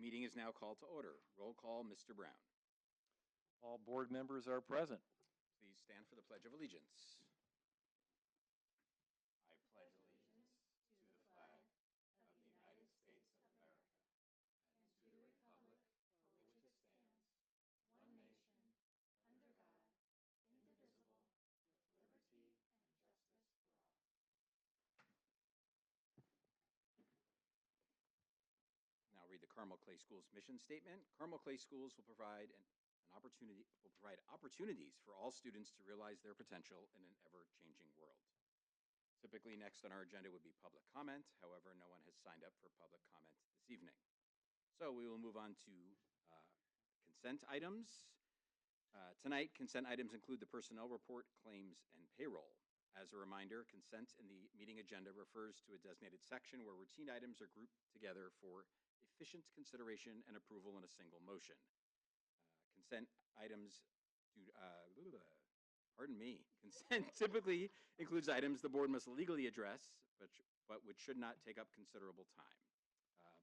meeting is now called to order. Roll call, Mr. Brown. All board members are present. Please stand for the Pledge of Allegiance. I pledge allegiance to the flag of the United States of America and to the republic for which it stands, one nation, under God, indivisible, with liberty and justice for all. Now read the Carmel Clay Schools mission statement. Carmel Clay Schools will provide opportunities for all students to realize their potential in an ever-changing world. Typically, next on our agenda would be public comment. However, no one has signed up for public comment this evening. So we will move on to consent items. Tonight, consent items include the personnel report, claims, and payroll. As a reminder, consent in the meeting agenda refers to a designated section where routine items are grouped together for efficient consideration and approval in a single motion. Consent items Consent typically includes items the board must legally address, but which should not take up considerable time.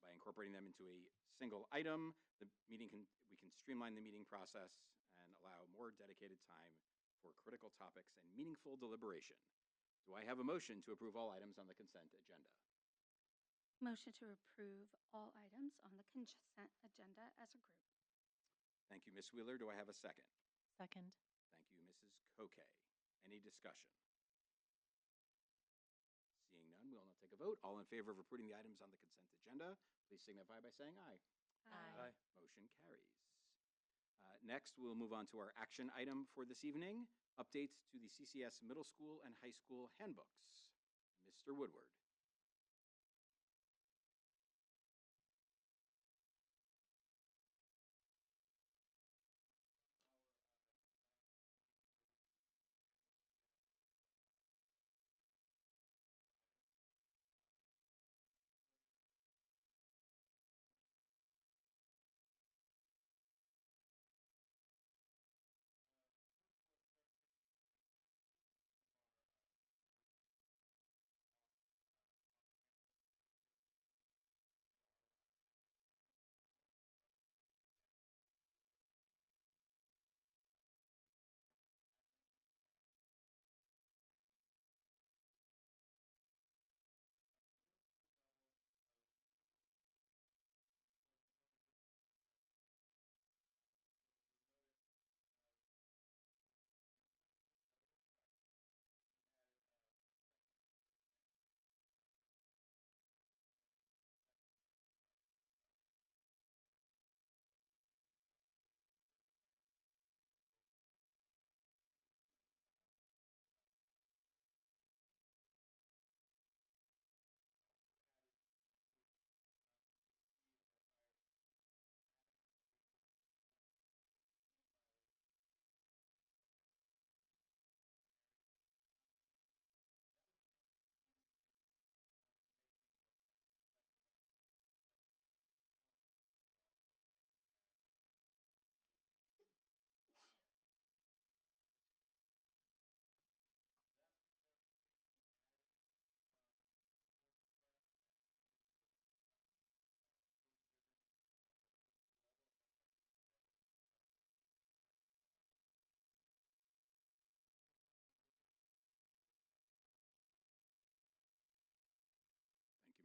By incorporating them into a single item, we can streamline the meeting process and allow more dedicated time for critical topics and meaningful deliberation. Do I have a motion to approve all items on the consent agenda? Motion to approve all items on the consent agenda as a group. Thank you, Ms. Wheeler. Do I have a second? Second. Thank you, Mrs. Koke. Any discussion? Seeing none, we will now take a vote. All in favor of approving the items on the consent agenda, please signify by saying aye. Aye. Motion carries. Next, we'll move on to our action item for this evening, updates to the CCS middle school and high school handbooks. Mr. Woodward.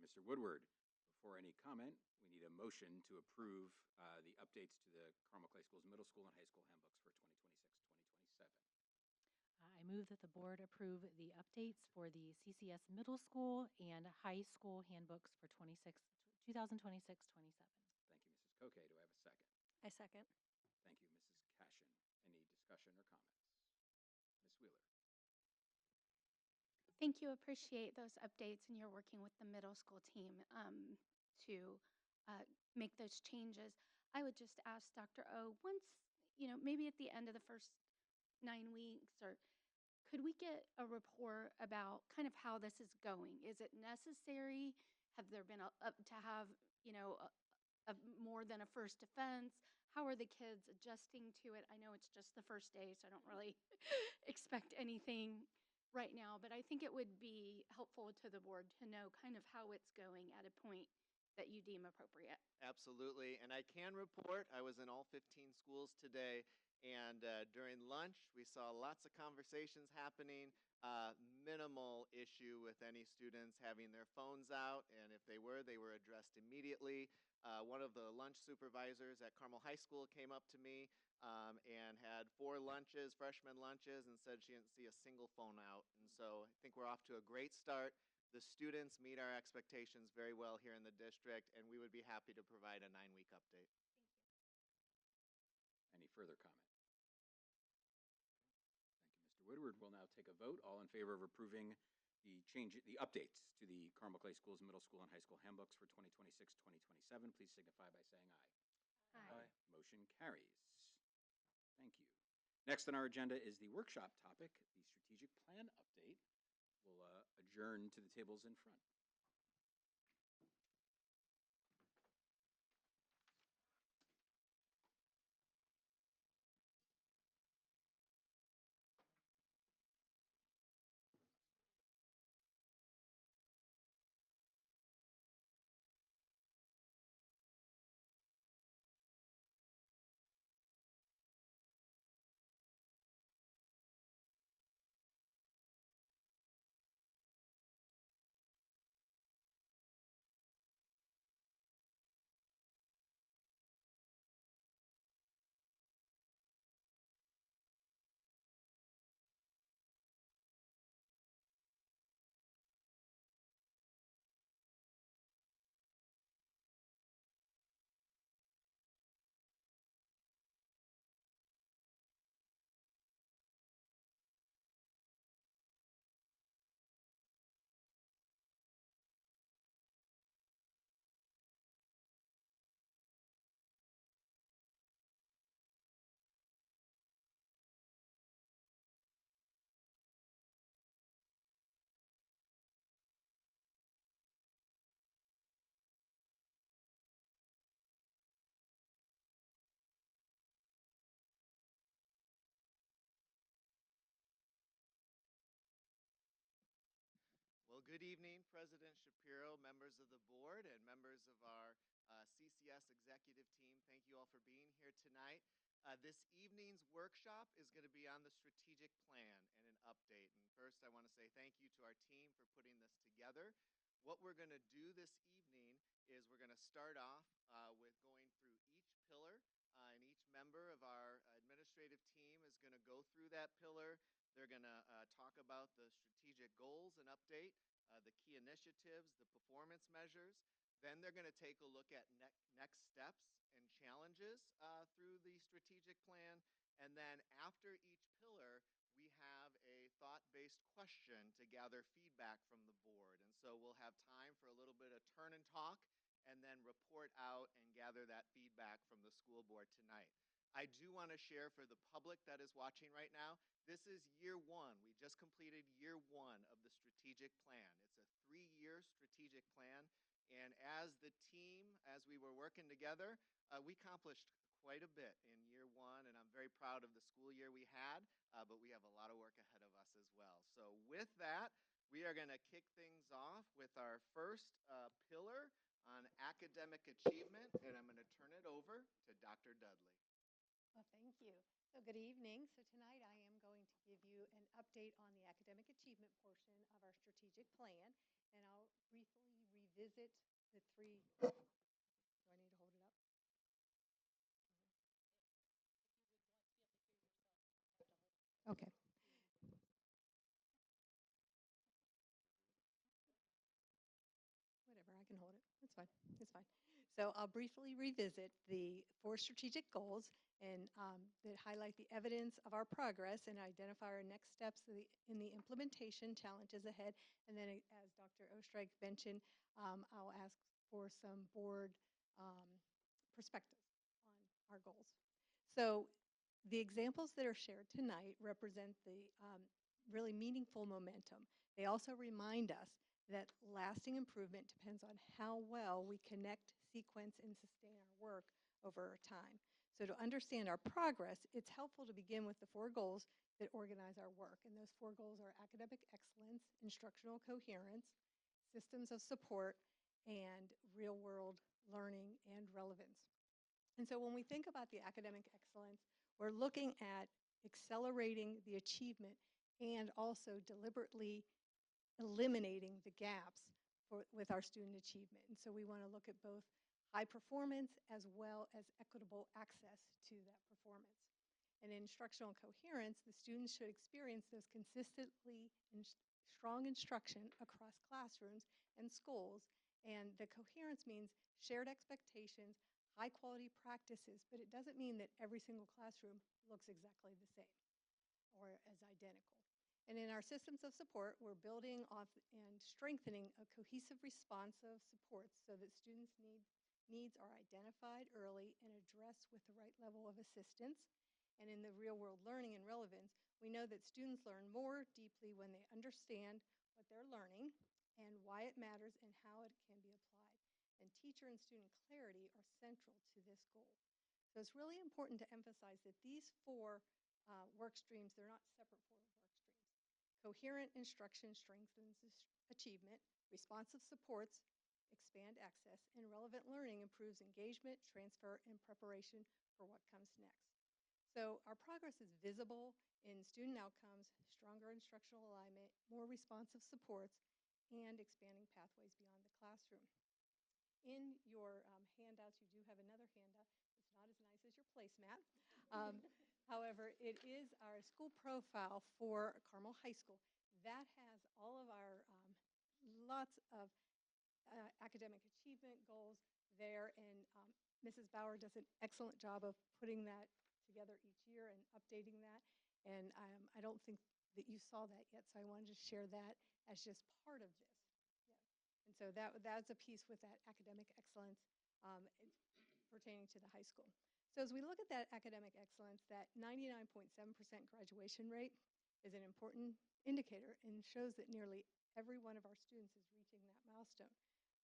Mr. Woodward. Before any comment, we need a motion to approve the updates to the Carmel Clay Schools middle school and high school handbooks for 2026-2027. I move that the board approve the updates for the CCS middle school and high school handbooks for 2026-27. Thank you, Mrs. Koke. Do I have a second? I second. Thank you, Mrs. Cashin. Any discussion or comments? Ms. Wheeler. Thank you. Appreciate those updates, and you're working with the middle school team to make those changes. I would just ask Dr. O, once, maybe at the end of the first 9 weeks, or could we get a report about kind of how this is going? Is it necessary? Have there been to have, more than a first offense? How are the kids adjusting to it? I know it's just the first day, so I don't really expect anything right now, but I think it would be helpful to the board to know kind of how it's going at a point that you deem appropriate. Absolutely. And I can report I was in all 15 schools today. And during lunch, we saw lots of conversations happening. Minimal issue with any students having their phones out. And if they were addressed immediately. One of the lunch supervisors at Carmel High School came up to me and had 4 lunches, freshman lunches, and said she didn't see a single phone out. And so I think we're off to a great start. The students meet our expectations very well here in the district, and we would be happy to provide a 9-week update. Any further comment? Thank you, Mr. Woodward. We'll now take a vote. All in favor of approving the updates to the Carmel Clay Schools middle school and high school handbooks for 2026-2027, please signify by saying aye. Aye. Motion carries. Thank you. Next on our agenda is the workshop topic, the strategic plan update. We'll adjourn to the tables in front. Well, good evening, President Shapiro, members of the board, and members of our CCS executive team. Thank you all for being here tonight. This evening's workshop is going to be on the strategic plan and an update. And first, I want to say thank you to our team for putting this together. What we're going to do this evening is we're going to start off with going through each pillar, and each member of our administrative team is going to go through that pillar. They're going to talk about the strategic goals and update, the key initiatives, the performance measures. Then they're going to take a look at next steps and challenges through the strategic plan. And then after each pillar, we have a thought-based question to gather feedback from the board. And so we'll have time for a little bit of turn and talk and then report out and gather that feedback from the school board tonight. I do want to share for the public that is watching right now, this is year 1. We just completed year 1 of the strategic plan. It's a 3-year strategic plan. And as the team, as we were working together, we accomplished quite a bit in year 1. And I'm very proud of the school year we had, but we have a lot of work ahead of us as well. So with that, we are going to kick things off with our first pillar on academic achievement. And I'm going to turn it over to Dr. Dudley. Well, thank you. So good evening. So tonight I am going to give you an update on the academic achievement portion of our strategic plan, and I'll briefly revisit the 3. Do I need to hold it up? Okay. Whatever, I can hold it. That's fine. It's fine. So I'll briefly revisit the 4 strategic goals and that highlight the evidence of our progress and identify our next steps in the implementation challenges ahead. And then, as Dr. Ostreich mentioned, I'll ask for some board perspectives on our goals. So the examples that are shared tonight represent the really meaningful momentum. They also remind us that lasting improvement depends on how well we connect, sequence, and sustain our work over time. So to understand our progress, it's helpful to begin with the 4 goals that organize our work. And those 4 goals are academic excellence, instructional coherence, systems of support, and real-world learning and relevance. And so when we think about the academic excellence, we're looking at accelerating the achievement and also deliberately eliminating the gaps with our student achievement. And so we want to look at both high performance as well as equitable access to that performance. And in instructional coherence, the students should experience those consistently strong instruction across classrooms and schools. And the coherence means shared expectations, high quality practices, but it doesn't mean that every single classroom looks exactly the same or as identical. And in our systems of support, we're building off and strengthening a cohesive response of supports so that students' needs are identified early and addressed with the right level of assistance. And in the real-world learning and relevance, we know that students learn more deeply when they understand what they're learning and why it matters and how it can be applied. And teacher and student clarity are central to this goal. So it's really important to emphasize that these four work streams, they're not separate four work streams. Coherent instruction strengthens achievement, responsive supports expand access, and relevant learning improves engagement, transfer, and preparation for what comes next. So our progress is visible in student outcomes, stronger instructional alignment, more responsive supports, and expanding pathways beyond the classroom. In your handouts, you do have another handout. It's not as nice as your placemat. However, it is our school profile for Carmel High School. That has all of our lots of academic achievement goals there, and Mrs. Bauer does an excellent job of putting that together each year and updating that. And I don't think that you saw that yet, so I wanted to share that as just part of this. Yeah. And so that's a piece with that academic excellence pertaining to the high school. So as we look at that academic excellence, that 99.7% graduation rate is an important indicator and shows that nearly every one of our students is reaching that milestone.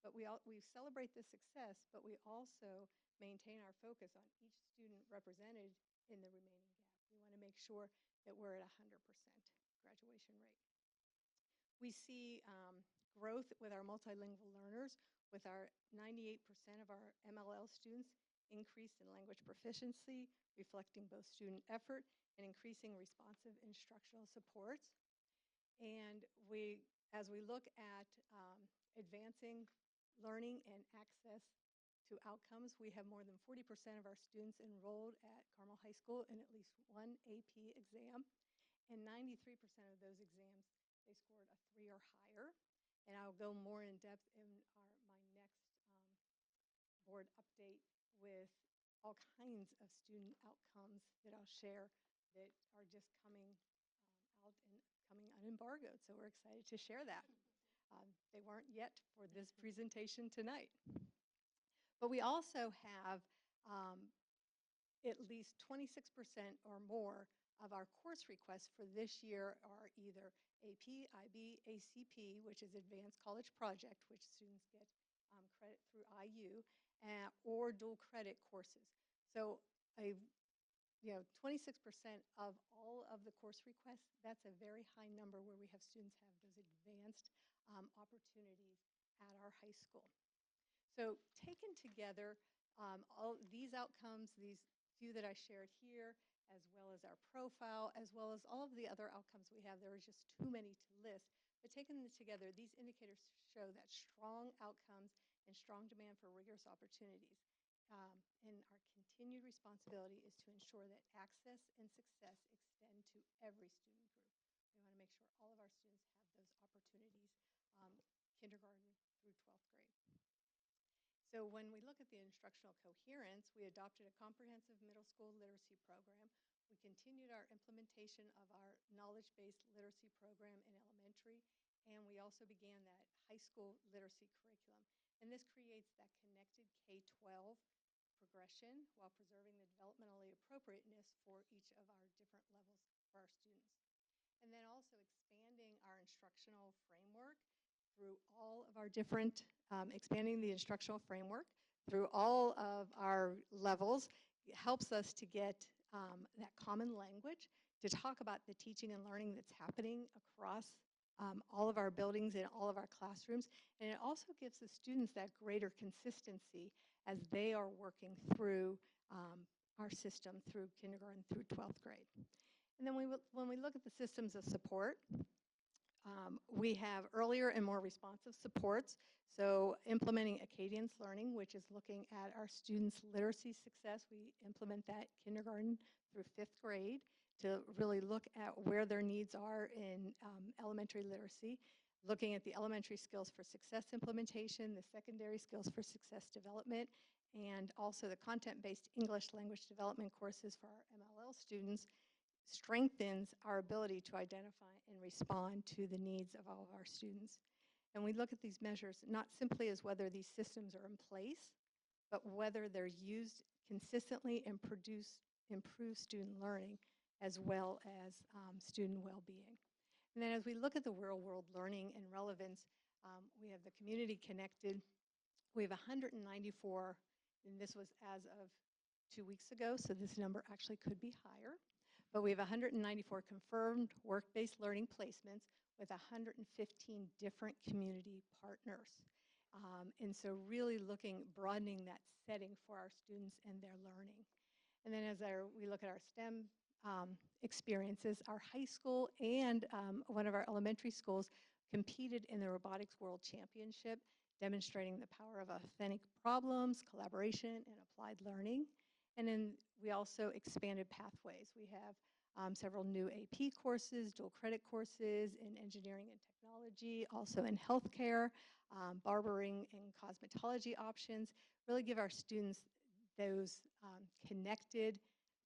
But we celebrate this success, but we also maintain our focus on each student represented in the remaining gap. We want to make sure that we're at 100% graduation rate. We see growth with our multilingual learners, with our 98% of our MLL students increased in language proficiency, reflecting both student effort and increasing responsive instructional supports. And as we look at advancing learning and access to outcomes, we have more than 40% of our students enrolled at Carmel High School in at least one AP exam, and 93% of those exams, they scored a 3 or higher. And I'll go more in depth in my next board update with all kinds of student outcomes that I'll share that are just coming out and coming unembargoed. So we're excited to share that. They weren't yet for this presentation tonight. But we also have at least 26% or more of our course requests for this year are either AP, IB, ACP, which is Advanced College Project, which students get credit through IU, or dual credit courses. So 26% of all of the course requests, that's a very high number where we have students have those advanced opportunities at our high school. So taken together, all these outcomes, these few that I shared here, as well as our profile, as well as all of the other outcomes we have, there are just too many to list. But taken together, these indicators show that strong outcomes and strong demand for rigorous opportunities. And our continued responsibility is to ensure that access and success extend to every student group. We want to make sure all of our students have those opportunities, kindergarten through 12th grade. So when we look at the instructional coherence, we adopted a comprehensive middle school literacy program. We continued our implementation of our knowledge-based literacy program in elementary, and we also began that high school literacy curriculum. And this creates that connected K-12 progression while preserving the developmentally appropriateness for each of our different levels for our students. And then also expanding our instructional framework through all of our different, expanding the instructional framework through all of our levels helps us to get that common language to talk about the teaching and learning that's happening across all of our buildings and all of our classrooms. And it also gives the students that greater consistency as they are working through our system through kindergarten through 12th grade. And then when we look at the systems of support, we have earlier and more responsive supports. So implementing Acadience Learning, which is looking at our students' literacy success. We implement that kindergarten through 5th grade to really look at where their needs are in elementary literacy, looking at the elementary skills for success implementation, the secondary skills for success development, and also the content-based English language development courses for our MLL students strengthens our ability to identify and respond to the needs of all of our students. And we look at these measures not simply as whether these systems are in place, but whether they're used consistently and improve student learning as well as student well-being. And then as we look at the real-world learning and relevance, we have the community connected. We have 194, and this was as of 2 weeks ago, so this number actually could be higher. But we have 194 confirmed work-based learning placements with 115 different community partners. And so really broadening that setting for our students and their learning. And then as we look at our STEM experiences, our high school and one of our elementary schools competed in the Robotics World Championship, demonstrating the power of authentic problems, collaboration, and applied learning. And then we also expanded pathways. We have several new AP courses, dual credit courses in engineering and technology, also in healthcare, barbering and cosmetology options, really give our students those connected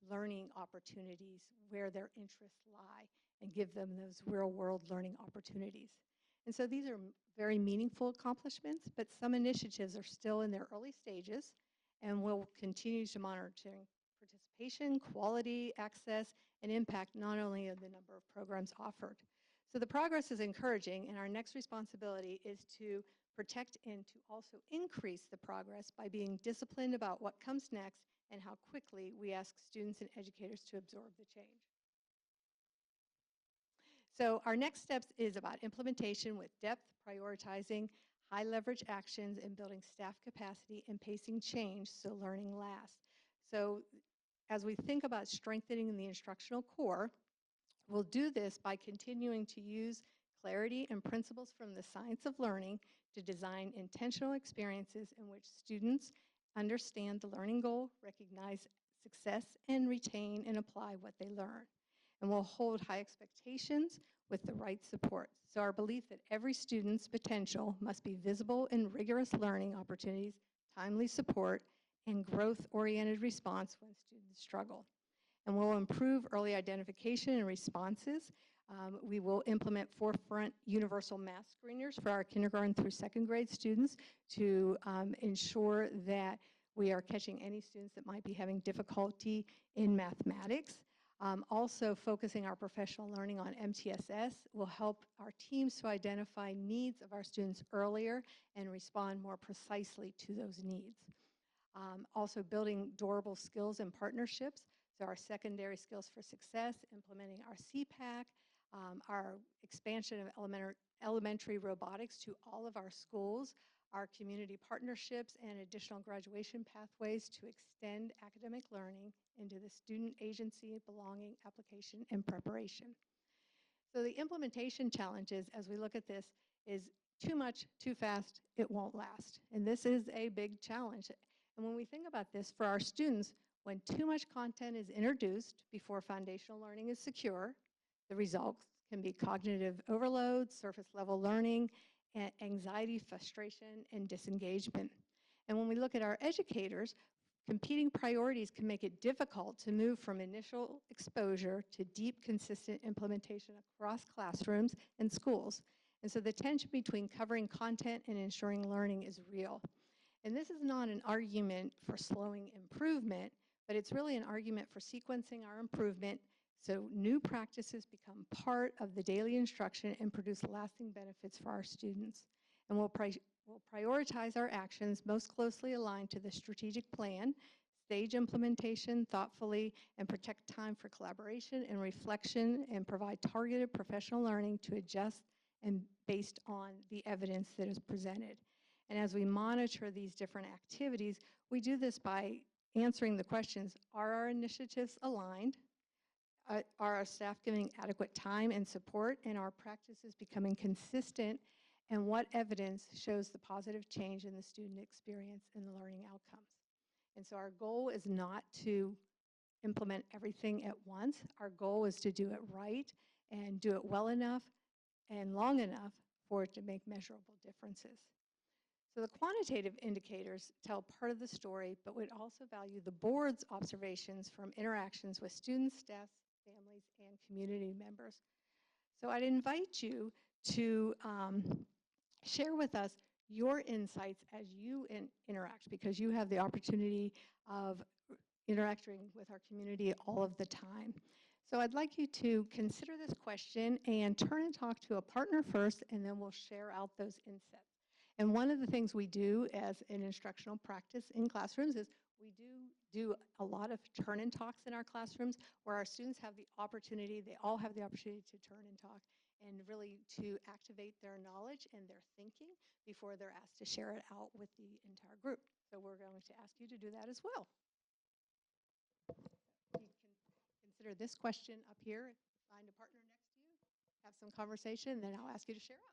learning opportunities where their interests lie and give them those real-world learning opportunities. And so these are very meaningful accomplishments, but some initiatives are still in their early stages, and we'll continue to monitor participation, quality, access, and impact not only of the number of programs offered. So the progress is encouraging, and our next responsibility is to protect and to also increase the progress by being disciplined about what comes next and how quickly we ask students and educators to absorb the change. So our next steps is about implementation with depth, prioritizing high leverage actions, and building staff capacity and pacing change so learning lasts. So as we think about strengthening the instructional core, we'll do this by continuing to use clarity and principles from the science of learning to design intentional experiences in which students understand the learning goal, recognize success, and retain and apply what they learn. And we'll hold high expectations with the right support. So our belief that every student's potential must be visible in rigorous learning opportunities, timely support, and growth-oriented response when students struggle. And we'll improve early identification and responses. We will implement forefront universal math screeners for our kindergarten through 2nd grade students to ensure that we are catching any students that might be having difficulty in mathematics. Also focusing our professional learning on MTSS will help our teams to identify needs of our students earlier and respond more precisely to those needs. Also building durable skills and partnerships. So our secondary skills for success, implementing our CPAC, our expansion of elementary robotics to all of our schools, our community partnerships, and additional graduation pathways to extend academic learning into the student agency, belonging, application, and preparation. So the implementation challenges as we look at this is too much, too fast, it won't last. And this is a big challenge. And when we think about this for our students, when too much content is introduced before foundational learning is secure, the results can be cognitive overload, surface level learning, and anxiety, frustration, and disengagement. And when we look at our educators, competing priorities can make it difficult to move from initial exposure to deep, consistent implementation across classrooms and schools. And so the tension between covering content and ensuring learning is real. And this is not an argument for slowing improvement, but it's really an argument for sequencing our improvement so new practices become part of the daily instruction and produce lasting benefits for our students. And we'll prioritize our actions most closely aligned to the strategic plan, stage implementation thoughtfully, and protect time for collaboration and reflection, and provide targeted professional learning to adjust and based on the evidence that is presented. And as we monitor these different activities, we do this by answering the questions, are our initiatives aligned? Are our staff giving adequate time and support? And are practices becoming consistent? And what evidence shows the positive change in the student experience and the learning outcomes? And so our goal is not to implement everything at once. Our goal is to do it right and do it well enough and long enough for it to make measurable differences. So the quantitative indicators tell part of the story, but would also value the board's observations from interactions with students, staff, families, and community members. So I'd invite you to share with us your insights as you interact, because you have the opportunity of interacting with our community all of the time. So I'd like you to consider this question and turn and talk to a partner first, and then we'll share out those insights. And one of the things we do as an instructional practice in classrooms is we do a lot of turn and talks in our classrooms where our students have the opportunity, they all have the opportunity to turn and talk and really to activate their knowledge and their thinking before they're asked to share it out with the entire group. So we're going to ask you to do that as well. You can consider this question up here, find a partner next to you, have some conversation, and then I'll ask you to share out.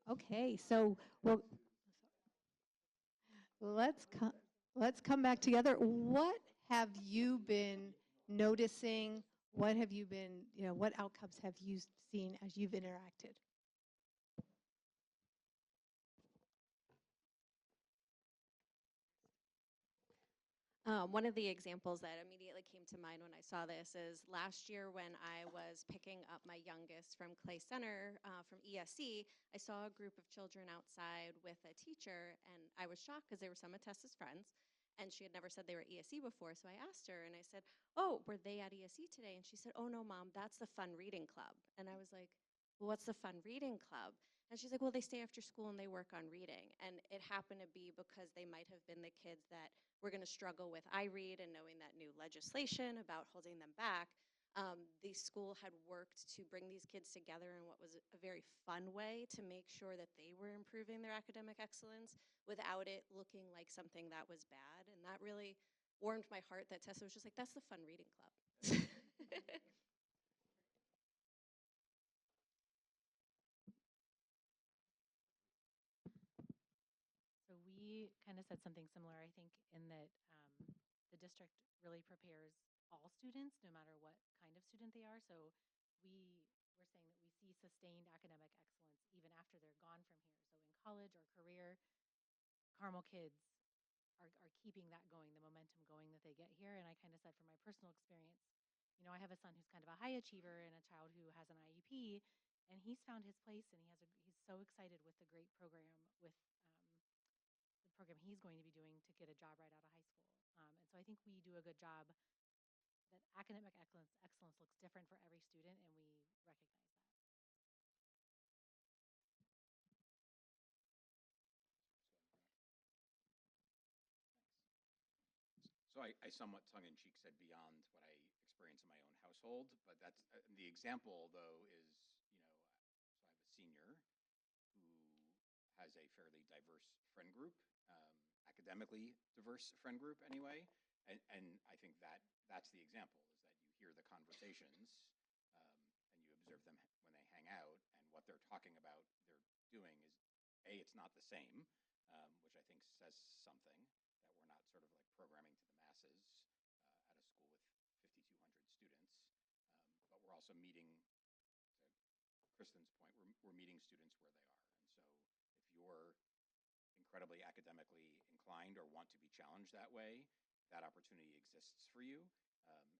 Okay, so let's come back together. What have you been noticing? What have you been, what outcomes have you seen as you've interacted? One of the examples that immediately came to mind when I saw this is last year when I was picking up my youngest from Clay Center from ESC, I saw a group of children outside with a teacher, and I was shocked because they were some of Tessa's friends, and she had never said they were ESC before. So I asked her, and I said, "Oh, were they at ESC today?" And she said, "Oh no, Mom, that's the Fun Reading Club." And I was like, "Well, what's the Fun Reading Club?" And she's like, "Well, they stay after school and they work on reading." And it happened to be because they might have been the kids that were going to struggle with iRead and knowing that new legislation about holding them back. The school had worked to bring these kids together in what was a very fun way to make sure that they were improving their academic excellence without it looking like something that was bad. And that really warmed my heart that Tessa was just like, "That's the Fun Reading Club." So we kind of said something similar, I think, in that the district really prepares all students, no matter what kind of student they are. So we were saying that we see sustained academic excellence even after they're gone from here. So in college or career, Carmel kids are keeping that going, the momentum going that they get here. And I kind of said from my personal experience, I have a son who's kind of a high achiever and a child who has an IEP, and he's found his place, and he's so excited with the great program with the program he's going to be doing to get a job right out of high school. And so I think we do a good job that academic excellence looks different for every student, and we recognize that. So I somewhat tongue-in-cheek said beyond what I experience in my own household, but that's the example, though, is, so I have a senior who has a fairly diverse friend group, academically diverse friend group anyway, and I think that's the example, is that you hear the conversations, and you observe them when they hang out, and what they're talking about, they're doing is, A, it's not the same, which I think says something, that we're not sort of like programming to the masses at a school with 5,200 students, but we're also meeting, to Kristen's point, we're meeting students where they are. And so if you're incredibly academically inclined or want to be challenged that way, that opportunity exists for you.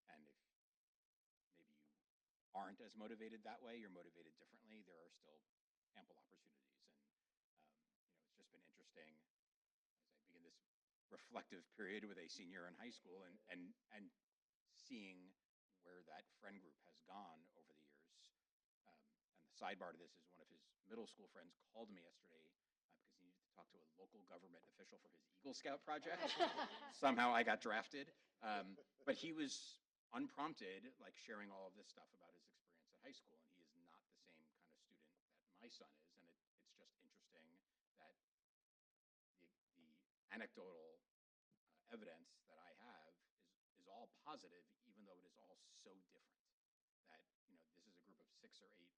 And if maybe you aren't as motivated that way, you're motivated differently, there are still ample opportunities. And it's just been interesting as I begin this reflective period with a senior in high school and seeing where that friend group has gone over the years. And the sidebar to this is one of his middle school friends called me yesterday because he needed to talk to a local government official for his Eagle Scout project. Somehow I got drafted. But he was unprompted, like sharing all of this stuff about his experience at high school. And he is not the same kind of student that my son is. And it's just interesting that the anecdotal evidence that I have is all positive, even though it is all so different. That, this is a group of 6 or 8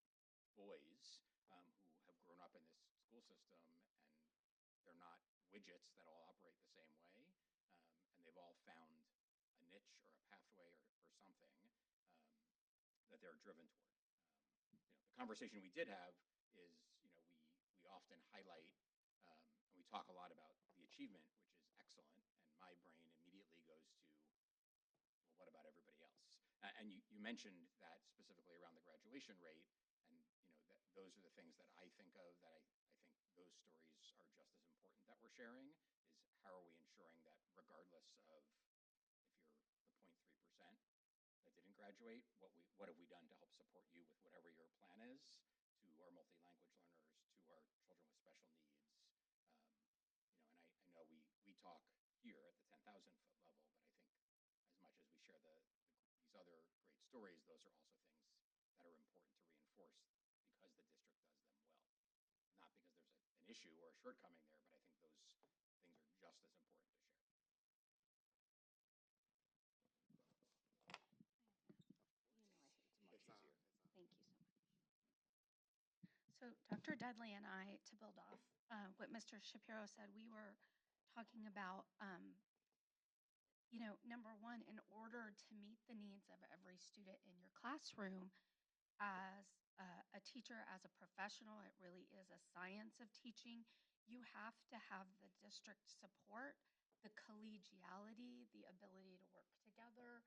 boys who have grown up in this school system, and they're not widgets that all operate the same way, and they've all found a niche or a pathway or something that they're driven toward. The conversation we did have is, we often highlight and we talk a lot about the achievement, which is excellent, and my brain immediately goes to, well, what about everybody else? And you mentioned that specifically around the graduation rate, and that those are the things that I think of, that I think those stories are just as important that we're sharing, is how are we ensuring that regardless of if you're the 0.3% that didn't graduate, what have we done to help support you with whatever your plan is, to our multi-language learners, to our children with special needs. And I know we talk here at the 10,000 foot level, but I think as much as we share these other great stories, those are also things that are important to reinforce because the district does them well. Not because there's an issue or a shortcoming there, but I think those things are just as important to share. It's much easier. Thank you so much. So Dr. Dudley and I, to build off what Mr. Shapiro said, we were talking about, number one, in order to meet the needs of every student in your classroom, as a teacher, as a professional, it really is a science of teaching. You have to have the district support the collegiality, the ability to work together,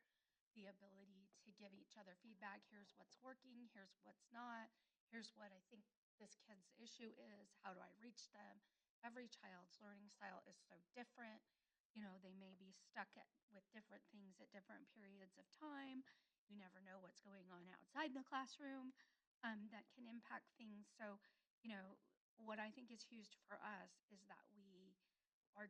the ability to give each other feedback. Here's what's working, here's what's not, here's what I think this kid's issue is, how do I reach them? Every child's learning style is so different. You know, they may be stuck with different things at different periods of time. You never know what's going on outside the classroom that can impact things. So, you know, what I think is huge for us is that we are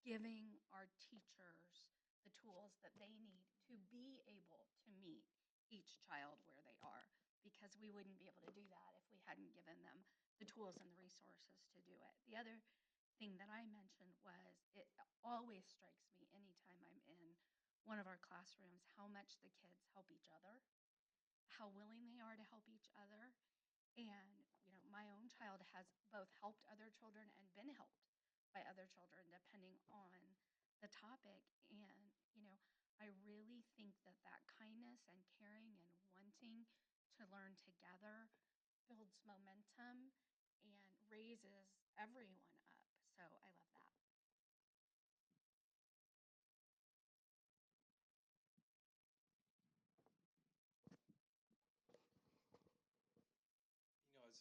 giving our teachers the tools that they need to be able to meet each child where they are, because we wouldn't be able to do that if we hadn't given them the tools and the resources to do it. The other thing that I mentioned was it always strikes me anytime I'm in one of our classrooms how much the kids help each other, how willing they are to help each other. And, you know, my own child has both helped other children and been helped by other children, depending on the topic. And, you know, I really think that that kindness and caring and wanting to learn together builds momentum and raises everyone up. So I love that. You know, as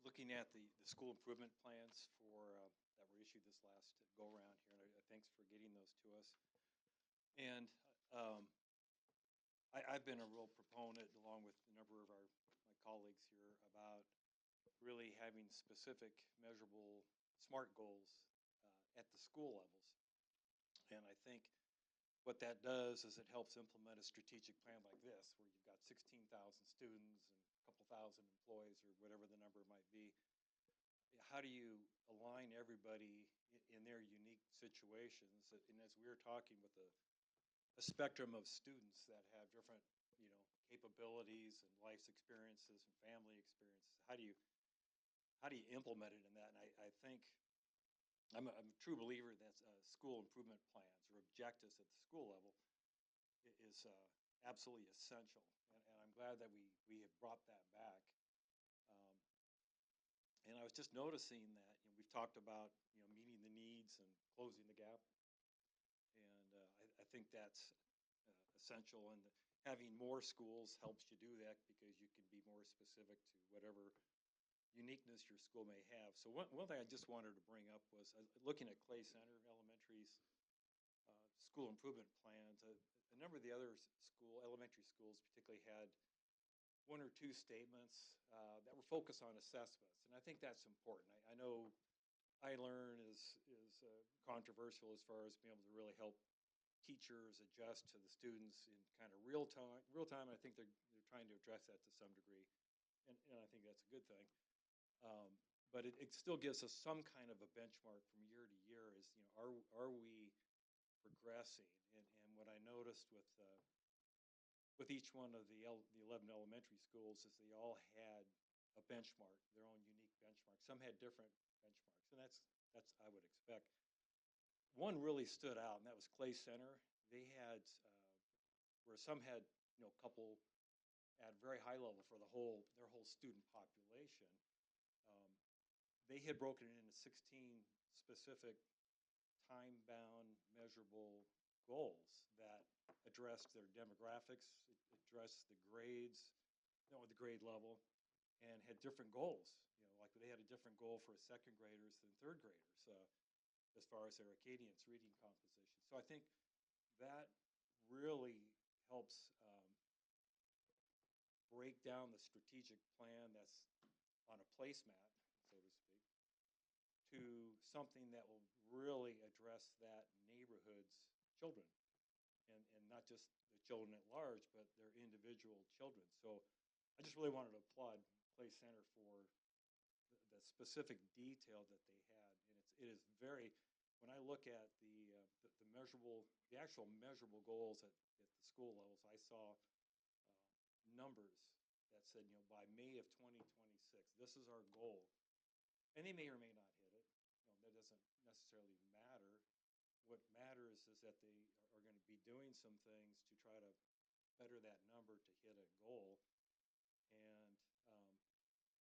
looking at the school improvement plans for that were issued this last go around here, and thanks for getting those to us. And um, I've been a real proponent, along with a number of my colleagues here, about really having specific, measurable, SMART goals at the school levels. And I think what that does is it helps implement a strategic plan like this, where you've got 16,000 students and a couple thousand employees, or whatever the number might be. How do you align everybody in their unique situations? And as we were talking with a spectrum of students that have different, you know, capabilities and life's experiences and family experiences, how do you implement it in that? And I think I'm a true believer that school improvement plans or objectives at the school level is absolutely essential. And I'm glad that we have brought that back. Um, and I was just noticing that, you know, we've talked about, you know, meeting the needs and closing the gap. And I think that's essential. And having more schools helps you do that, because you can be more specific to whatever uniqueness your school may have. So one thing I just wanted to bring up was looking at Clay Center Elementary's school improvement plans. A number of the other elementary schools particularly had one or two statements that were focused on assessments, and I think that's important. I know iLearn is controversial as far as being able to really help teachers adjust to the students in kind of real time. I think they're trying to address that to some degree, and I think that's a good thing. But it still gives us some kind of a benchmark from year to year. Is, you know, are we progressing? And what I noticed with each one of the 11 elementary schools is they all had a benchmark, their own unique benchmark. Some had different benchmarks, and that's I would expect. One really stood out, and that was Clay Center. They had where some had, you know, a couple at a very high level for their whole student population. Um, they had broken it into 16 specific time-bound, measurable goals that addressed their demographics, addressed the grades, you know, the grade level, and had different goals. You know, like they had a different goal for second graders than third graders as far as their Acadiance reading composition. So I think that really helps break down the strategic plan that's on a placemat, so to speak, to something that will really address that neighborhood's children, and not just the children at large, but their individual children. So I just really wanted to applaud Clay Center for the specific detail that they had, and it is very. When I look at the actual measurable goals at the school levels, I saw numbers that said, you know, by May of 2026, this is our goal. And they may or may not hit it. You know, that doesn't necessarily matter. What matters is that they are going to be doing some things to try to better that number to hit a goal. And um,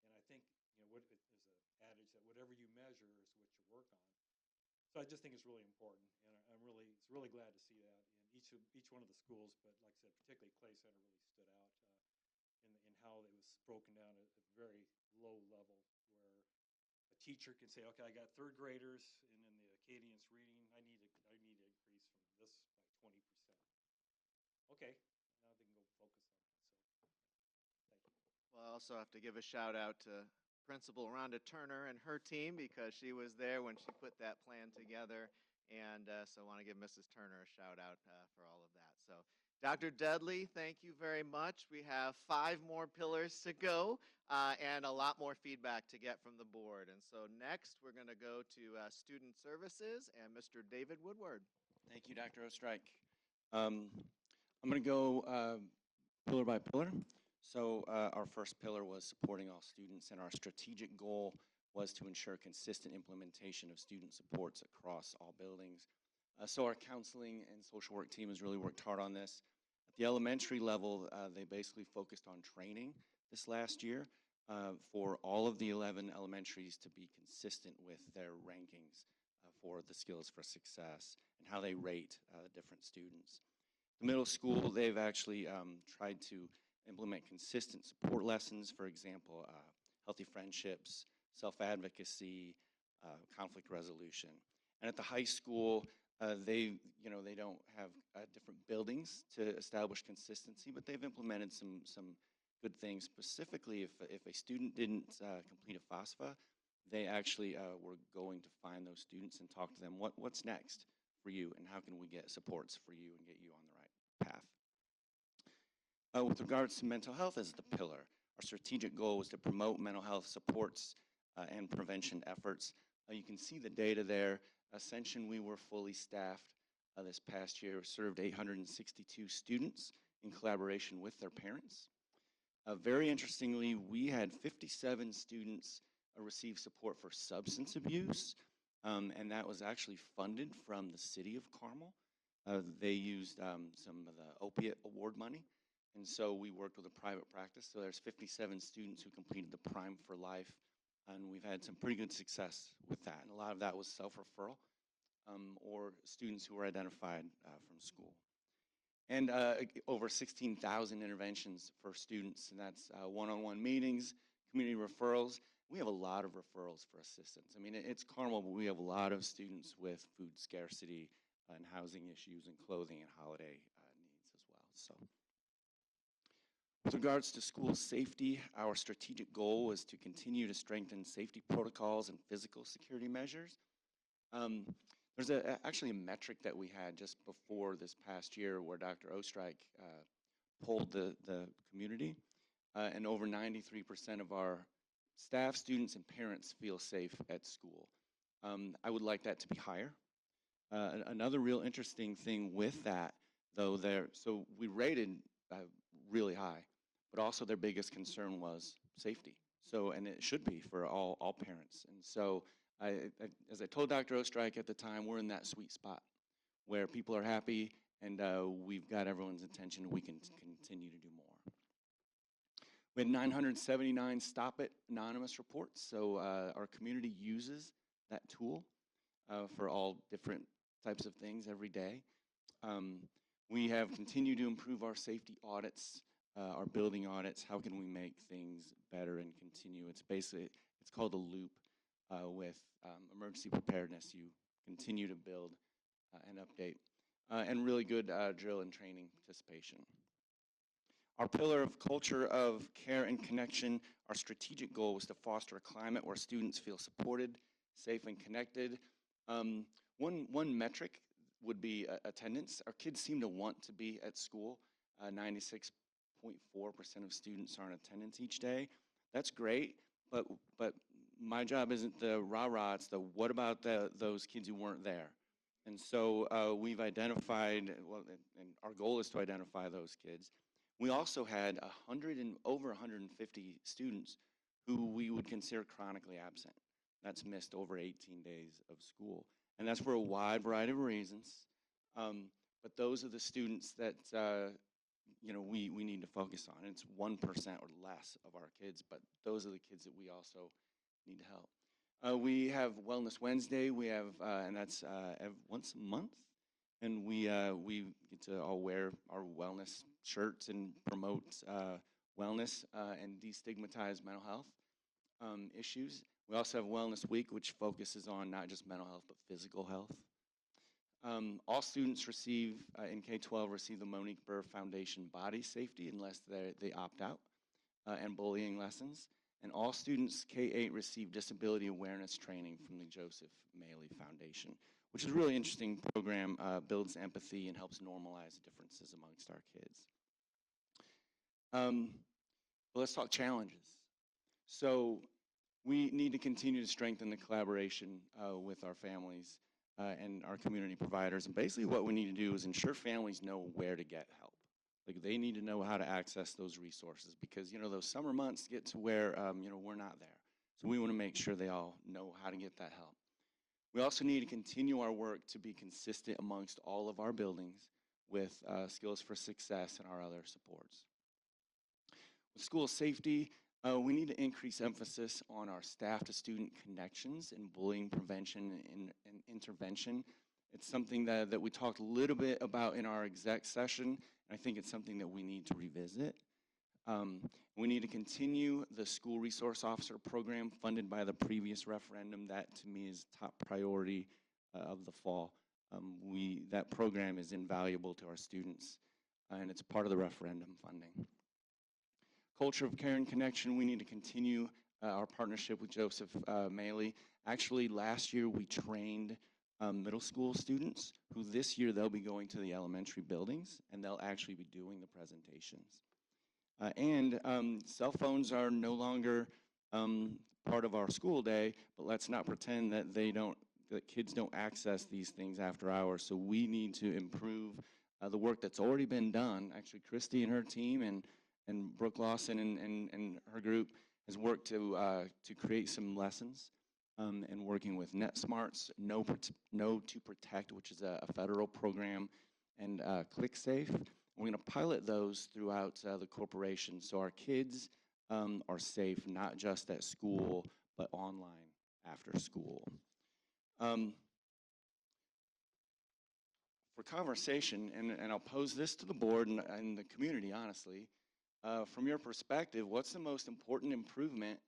and I think, you know, there's an adage that whatever you measure is what you work on. So I just think it's really important, and it's really glad to see that in each one of the schools. But like I said, particularly Clay Center really stood out in how it was broken down at a very low level, where a teacher can say, okay, I got third graders, and in the Acadians reading, I need to increase from this by 20%. Okay, now they can go focus on that. So, thank you. Well, I also have to give a shout out to Principal Rhonda Turner and her team because she was there when she put that plan together. And so I want to give Mrs. Turner a shout out for all of that. So, Dr. Dudley, thank you very much. We have 5 more pillars to go and a lot more feedback to get from the board. And so, next, we're going to go to Student Services and Mr. David Woodward. Thank you, Dr. Ostrike. I'm going to go pillar by pillar. So our first pillar was supporting all students, and our strategic goal was to ensure consistent implementation of student supports across all buildings. So our counseling and social work team has really worked hard on this. At the elementary level, they basically focused on training this last year for all of the 11 elementaries to be consistent with their rankings for the skills for success and how they rate different students. The middle school, they've actually tried to implement consistent support lessons, for example, healthy friendships, self-advocacy, conflict resolution. And at the high school, they don't have different buildings to establish consistency, but they've implemented some good things. Specifically, if a student didn't complete a FAFSA, they actually were going to find those students and talk to them, what's next for you, and how can we get supports for you and get you on the right path. With regards to mental health as the pillar, our strategic goal was to promote mental health supports and prevention efforts. You can see the data there. Ascension, we were fully staffed this past year, served 862 students in collaboration with their parents. Very interestingly, we had 57 students receive support for substance abuse, and that was actually funded from the city of Carmel. They used some of the opiate award money, and so we worked with a private practice. So there's 57 students who completed the Prime for Life, and we've had some pretty good success with that. And a lot of that was self-referral or students who were identified from school. And over 16,000 interventions for students, and that's one-on-one meetings, community referrals. We have a lot of referrals for assistance. I mean, it's Carmel, but we have a lot of students with food scarcity and housing issues and clothing and holiday needs as well. So, with regards to school safety, our strategic goal was to continue to strengthen safety protocols and physical security measures. There's actually a metric that we had just before this past year where Dr. Ostrike polled the community, and over 93% of our staff, students, and parents feel safe at school. I would like that to be higher. Another real interesting thing with that, though, so we rated really high, but also their biggest concern was safety. So, and it should be for all parents. And so, as I told Dr. Ostrike at the time, we're in that sweet spot where people are happy and we've got everyone's attention. We can continue to do more. We had 979 Stop It anonymous reports. So our community uses that tool for all different types of things every day. We have continued to improve our safety audits, our building audits. How can we make things better and continue? It's called a loop. With emergency preparedness, you continue to build and update, and really good drill and training participation. Our pillar of culture of care and connection, our strategic goal was to foster a climate where students feel supported, safe, and connected. One metric would be attendance. Our kids seem to want to be at school. 96.4% of students are in attendance each day. That's great, but my job isn't the rah-rah, it's the what about those kids who weren't there. And so we've identified, and our goal is to identify those kids. We also had over 150 students who we would consider chronically absent. That's missed over 18 days of school. And that's for a wide variety of reasons. But those are the students that we need to focus on. It's 1% or less of our kids, but those are the kids that we also need to help. We have Wellness Wednesday. We have, and that's once a month, and we get to all wear our wellness shirts and promote wellness and destigmatize mental health issues. We also have Wellness Week, which focuses on not just mental health but physical health. All students receive in K-12 receive the Monique Burr Foundation Body Safety unless they opt out, and bullying lessons. And all students K-8 receive disability awareness training from the Joseph Maley Foundation, which is a really interesting program, builds empathy and helps normalize differences amongst our kids. But let's talk challenges. So we need to continue to strengthen the collaboration with our families and our community providers. And basically what we need to do is ensure families know where to get help. Like they need to know how to access those resources because, you know, those summer months get to where, you know, we're not there. So we want to make sure they all know how to get that help. We also need to continue our work to be consistent amongst all of our buildings with Skills for Success and our other supports. With school safety, we need to increase emphasis on our staff-to-student connections and bullying prevention and intervention. It's something that we talked a little bit about in our exec session. I think it's something that we need to revisit. We need to continue the school resource officer program funded by the previous referendum. That to me is top priority of the fall. That program is invaluable to our students and it's part of the referendum funding. Culture of care and connection, we need to continue our partnership with Joseph Maley. Actually, last year we trained middle school students who this year they'll be going to the elementary buildings and they'll actually be doing the presentations. Cell phones are no longer part of our school day, but let's not pretend that that kids don't access these things after hours. So we need to improve the work that's already been done. Actually, Christy and her team and Brooke Lawson and her group has worked to create some lessons and working with NetSmarts, Know to Protect, which is a federal program, and ClickSafe. We're going to pilot those throughout the corporation so our kids are safe, not just at school, but online after school. For conversation, and I'll pose this to the board and the community, honestly, from your perspective, what's the most important improvement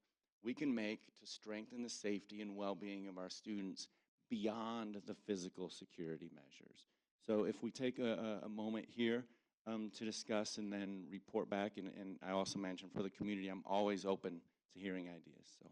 we can make to strengthen the safety and well-being of our students beyond the physical security measures? So if we take a moment here to discuss and then report back, and I also mentioned for the community, I'm always open to hearing ideas. So.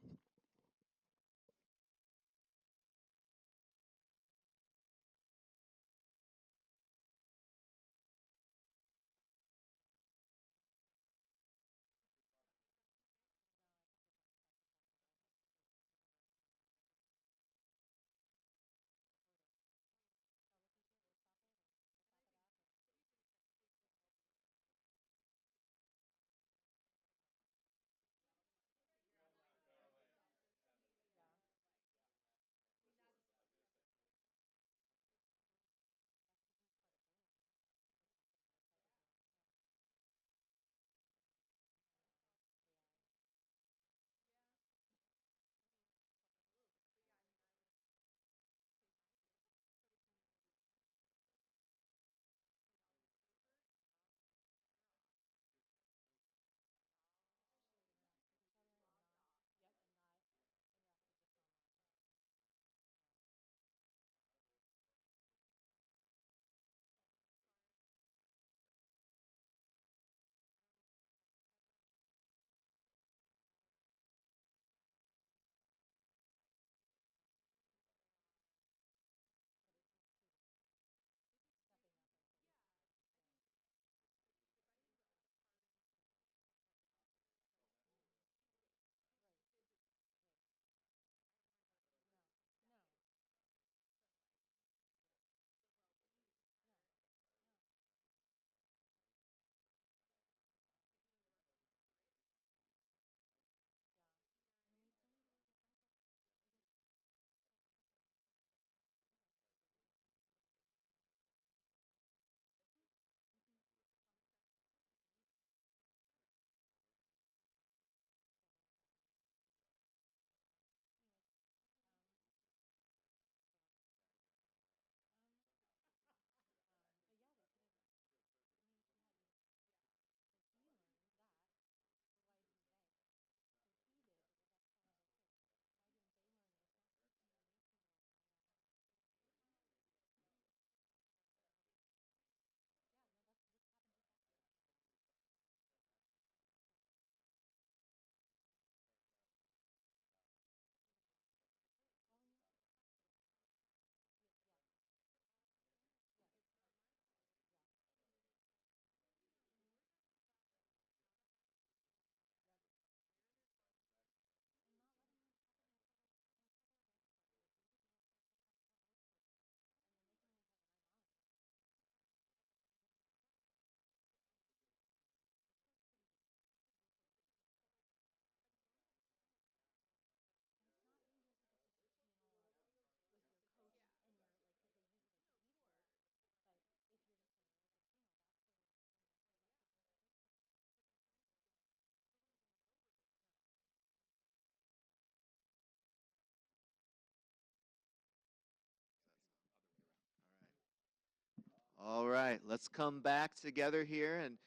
All right, let's come back together here. And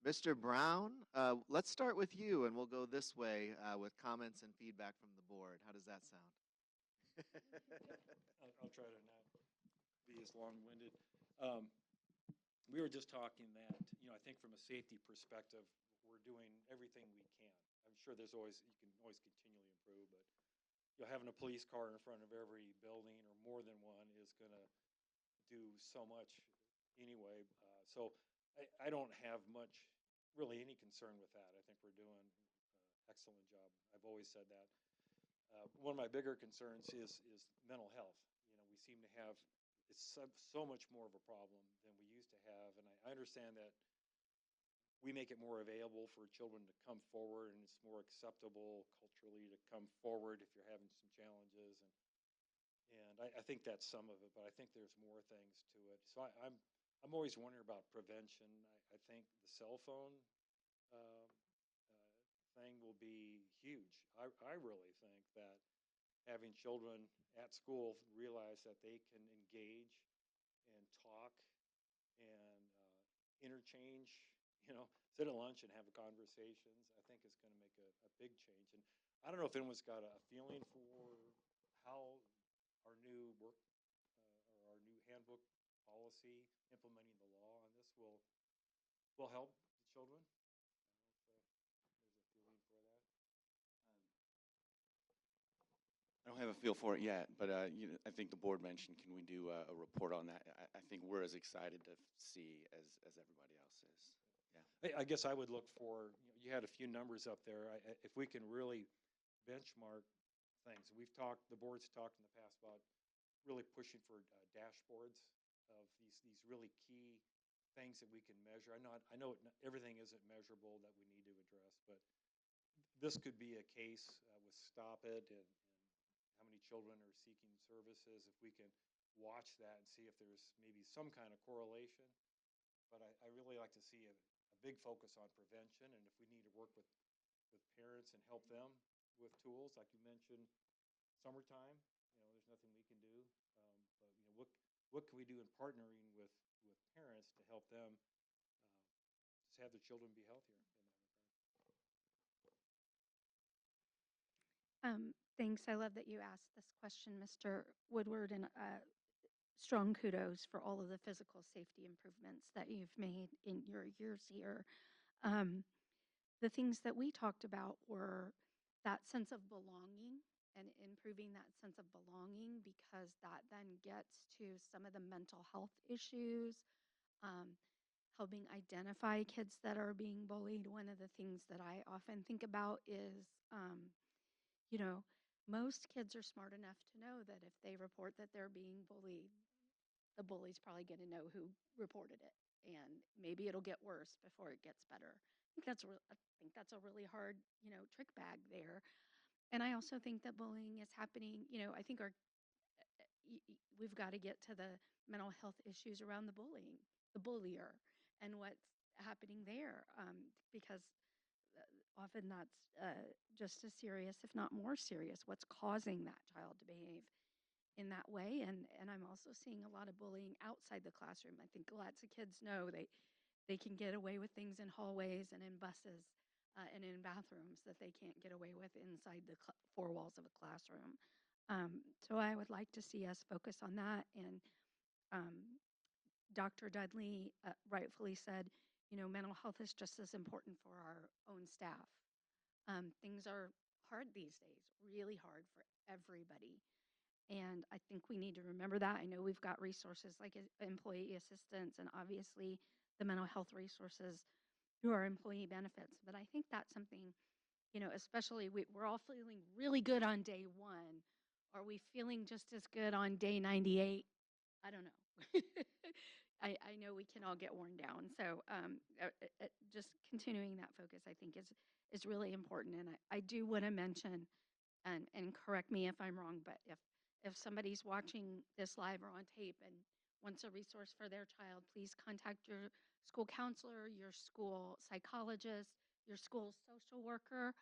Mr. Brown, let's start with you, and we'll go this way with comments and feedback from the board. How does that sound? I'll try to not be as long-winded. Um, we were just talking that, I think from a safety perspective, we're doing everything we can. I'm sure you can always continually improve, but having a police car in front of every building or more than one is going to do so much anyway. So I don't have really any concern with that. I think we're doing an excellent job. I've always said that. One of my bigger concerns is mental health. We seem to have, it's so much more of a problem than we used to have. And I understand that we make it more available for children to come forward, and it's more acceptable culturally to come forward if you're having some challenges. And I think that's some of it, but I think there's more things to it. So I'm always wondering about prevention. I think the cell phone thing will be huge. I really think that having children at school realize that they can engage and talk and interchange, sit at lunch and have conversations, I think is going to make a big change. And I don't know if anyone's got a feeling for how our new work or our new handbook policy implementing the law on this will help the children. I don't have a feel for it yet, but I think the board mentioned, can we do a report on that? I think we're as excited to see as everybody else is. Yeah. I guess I would look for, you had a few numbers up there. If we can really benchmark things. The board's talked in the past about really pushing for dashboards of these really key things that we can measure. I know everything isn't measurable that we need to address, but this could be a case with Stop It and how many children are seeking services. If we can watch that and see if there's maybe some kind of correlation. But I really like to see a big focus on prevention, and if we need to work with parents and help them with tools, like you mentioned, summertime, there's nothing we can do. But what can we do in partnering with parents to help them just have their children be healthier in that regard? Thanks. I love that you asked this question, Mr. Woodward, and strong kudos for all of the physical safety improvements that you've made in your years here. Um, the things that we talked about were that sense of belonging and improving that sense of belonging, because that then gets to some of the mental health issues, um, helping identify kids that are being bullied. One of the things that I often think about is, you know, most kids are smart enough to know that if they report that they're being bullied, the bully's probably going to know who reported it, and maybe it'll get worse before it gets better. I think that's a really hard, trick bag there. And I also think that bullying is happening. I think we've got to get to the mental health issues around the bullying, the bullier, and what's happening there, because often that's just as serious, if not more serious, what's causing that child to behave in that way. And I'm also seeing a lot of bullying outside the classroom. I think lots of kids know they can get away with things in hallways and in buses and in bathrooms that they can't get away with inside the four walls of a classroom. So I would like to see us focus on that. And um, Dr. Dudley rightfully said, mental health is just as important for our own staff. Things are hard these days, really hard for everybody. And I think we need to remember that. I know we've got resources like employee assistance and obviously the mental health resources through our employee benefits. But I think that's something, especially we're all feeling really good on day one. Are we feeling just as good on day 98? I don't know. I know we can all get worn down. So just continuing that focus, I think, is really important. And I do want to mention, and correct me if I'm wrong, but if somebody's watching this live or on tape and wants a resource for their child, please contact your school counselor, your school psychologist, your school social worker.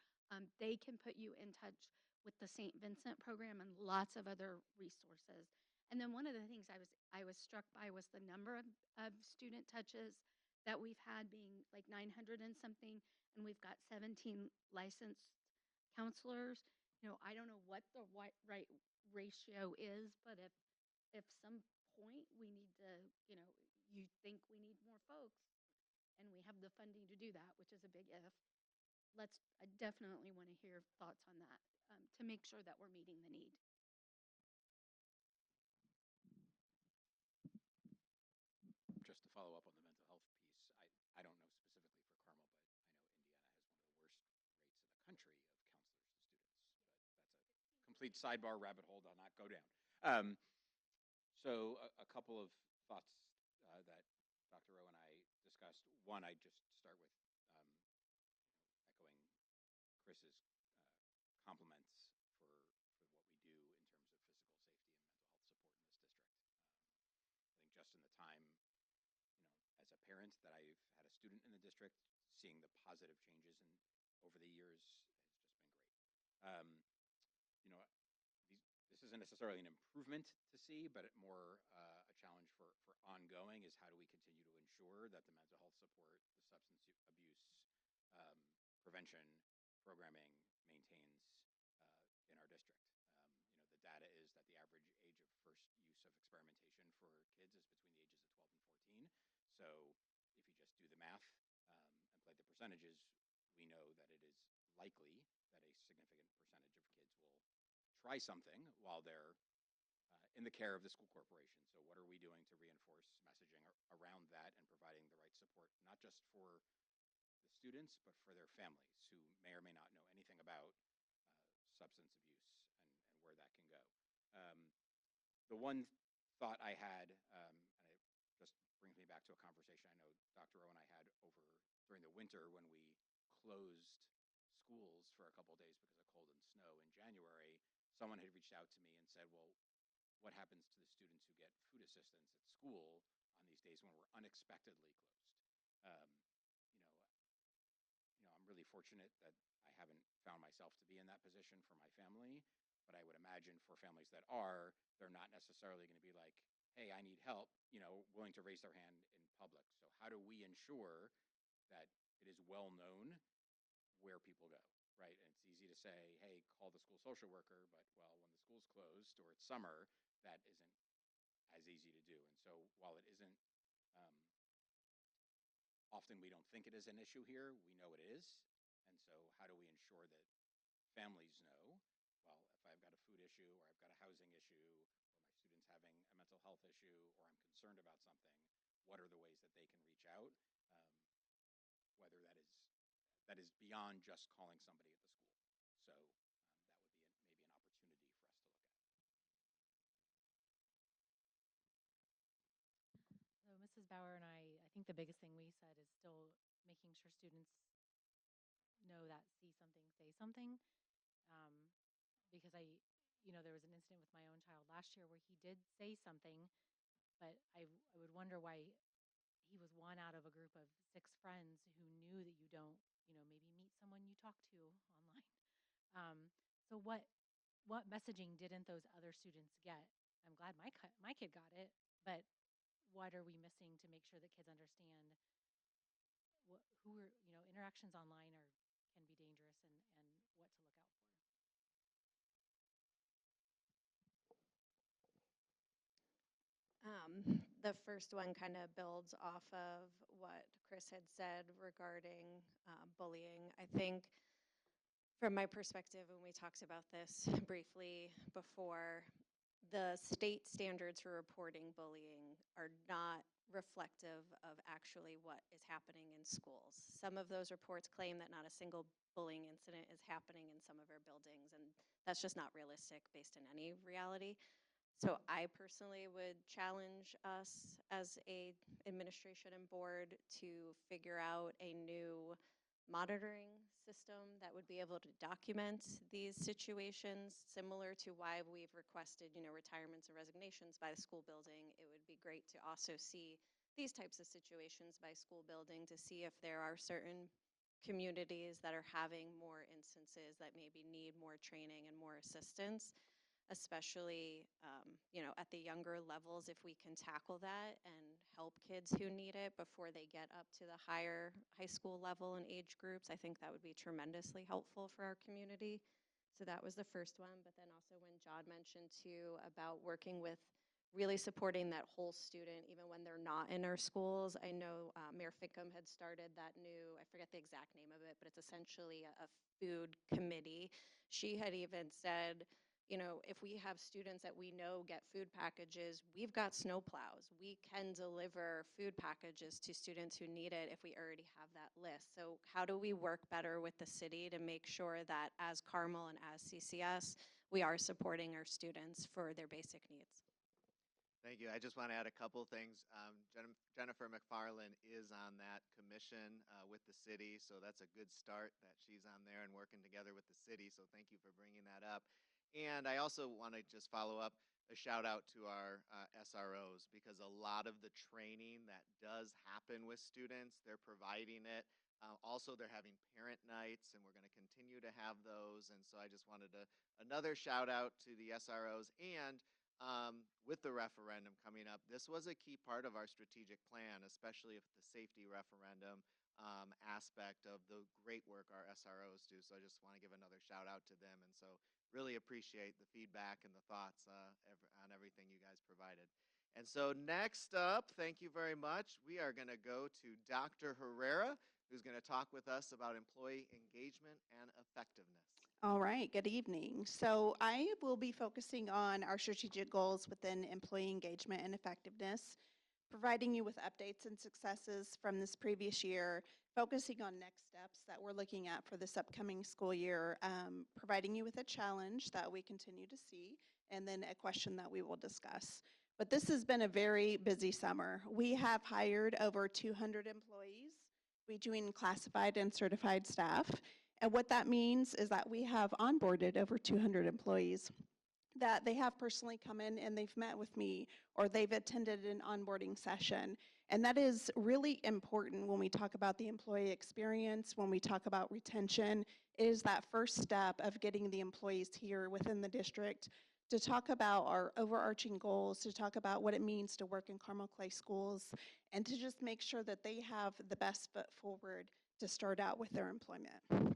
They can put you in touch with the St. Vincent program and lots of other resources. And then one of the things I was struck by was the number of student touches that we've had being like 900 and something, and we've got 17 licensed counselors. I don't know what the right ratio is, but if some point we need to, you think we need more folks, and we have the funding to do that, which is a big if, I definitely want to hear thoughts on that to make sure that we're meeting the need. Just to follow up on the mental health piece, I don't know specifically for Carmel, but I know Indiana has one of the worst rates in the country of counselors to students. But that's a complete sidebar rabbit hole I'll not go down. So a couple of thoughts that Dr. Rowe and I discussed. One, I just start with echoing Chris's compliments for what we do in terms of physical safety and mental health support in this district. I think just in the time, as a parent that I've had a student in the district, seeing the positive changes over the years has just been great. You know, this isn't necessarily an improvement to see, but more a challenge for ongoing is how do we continue to ensure that the mental health support, the substance abuse prevention programming maintains in our district. The data is that the average age of first use of experimentation for kids is between the ages of 12 and 14. So if you just do the math and play the percentages, we know that it is likely that a significant percentage of kids will try something while they're in the care of the school corporation. So what are we doing to reinforce messaging around that and providing the right support, not just for the students, but for their families who may or may not know anything about substance abuse and where that can go. The one thought I had, and it just brings me back to a conversation I know Dr. O and I had over during the winter when we closed schools for a couple of days because of cold and snow in January. Someone had reached out to me and said, well, what happens to the students who get food assistance at school on these days when we're unexpectedly closed? I'm really fortunate that I haven't found myself to be in that position for my family, but I would imagine for families that are, they're not necessarily going to be like, hey, I need help, willing to raise their hand in public. So how do we ensure that it is well known where people go, right? And it's easy to say, hey, call the school social worker, but well, when the school's closed or it's summer, that isn't as easy to do. And so while it isn't, often we don't think it is an issue here, we know it is. And so how do we ensure that families know, well, if I've got a food issue or I've got a housing issue or my student's having a mental health issue or I'm concerned about something, what are the ways that they can reach out? Whether that is beyond just calling somebody at the school. So that would be maybe an opportunity for us to look at. So Mrs. Bauer and I think the biggest thing we said is still making sure students know that see something, say something. Because there was an incident with my own child last year where he did say something, but I would wonder why he was one out of a group of 6 friends who knew that you don't, maybe meet someone you talk to online. So what messaging didn't those other students get? I'm glad my kid got it, but what are we missing to make sure that kids understand interactions online can be dangerous and what to look out for? The first one kind of builds off of what Chris had said regarding bullying. I think from my perspective, when we talked about this briefly before, the state standards for reporting bullying are not reflective of actually what is happening in schools. Some of those reports claim that not a single bullying incident is happening in some of our buildings, and that's just not realistic based in any reality. So I personally would challenge us as a administration and board to figure out a new monitoring system that would be able to document these situations, similar to why we've requested, retirements and resignations by the school building. It would be great to also see these types of situations by school building to see if there are certain communities that are having more instances that maybe need more training and more assistance. especially, at the younger levels, if we can tackle that and help kids who need it before they get up to the higher high school level and age groups, I think that would be tremendously helpful for our community. So that was the first one. But then also when John mentioned too about working with really supporting that whole student, even when they're not in our schools. I know Mayor Fickham had started that new, I forget the exact name of it, but it's essentially a food committee. She had even said, if we have students that we know get food packages, we've got snowplows. We can deliver food packages to students who need it if we already have that list. So how do we work better with the city to make sure that as Carmel and as CCS, we are supporting our students for their basic needs? Thank you. I just want to add a couple things. Jennifer McFarland is on that commission with the city, so that's a good start that she's on there and working together with the city. So thank you for bringing that up. And I also want to just follow up a shout out to our SROs, because a lot of the training that does happen with students, they're providing it. Also, they're having parent nights, and we're going to continue to have those. And so I just wanted another shout out to the SROs. And with the referendum coming up, this was a key part of our strategic plan, especially if the safety referendum aspect of the great work our SROs do. So I just want to give another shout out to them. And so really appreciate the feedback and the thoughts on everything you guys provided. And so next up, thank you very much. We are going to go to Dr. Herrera, who's going to talk with us about employee engagement and effectiveness. All right, good evening. So I will be focusing on our strategic goals within employee engagement and effectiveness, providing you with updates and successes from this previous year, focusing on next steps that we're looking at for this upcoming school year, providing you with a challenge that we continue to see, and then a question that we will discuss. But this has been a very busy summer. We have hired over 200 employees between classified and certified staff. And what that means is that we have onboarded over 200 employees that they have personally come in and they've met with me or they've attended an onboarding session. And that is really important when we talk about the employee experience, when we talk about retention. It is that first step of getting the employees here within the district to talk about our overarching goals, to talk about what it means to work in Carmel Clay schools, and to just make sure that they have the best foot forward to start out with their employment.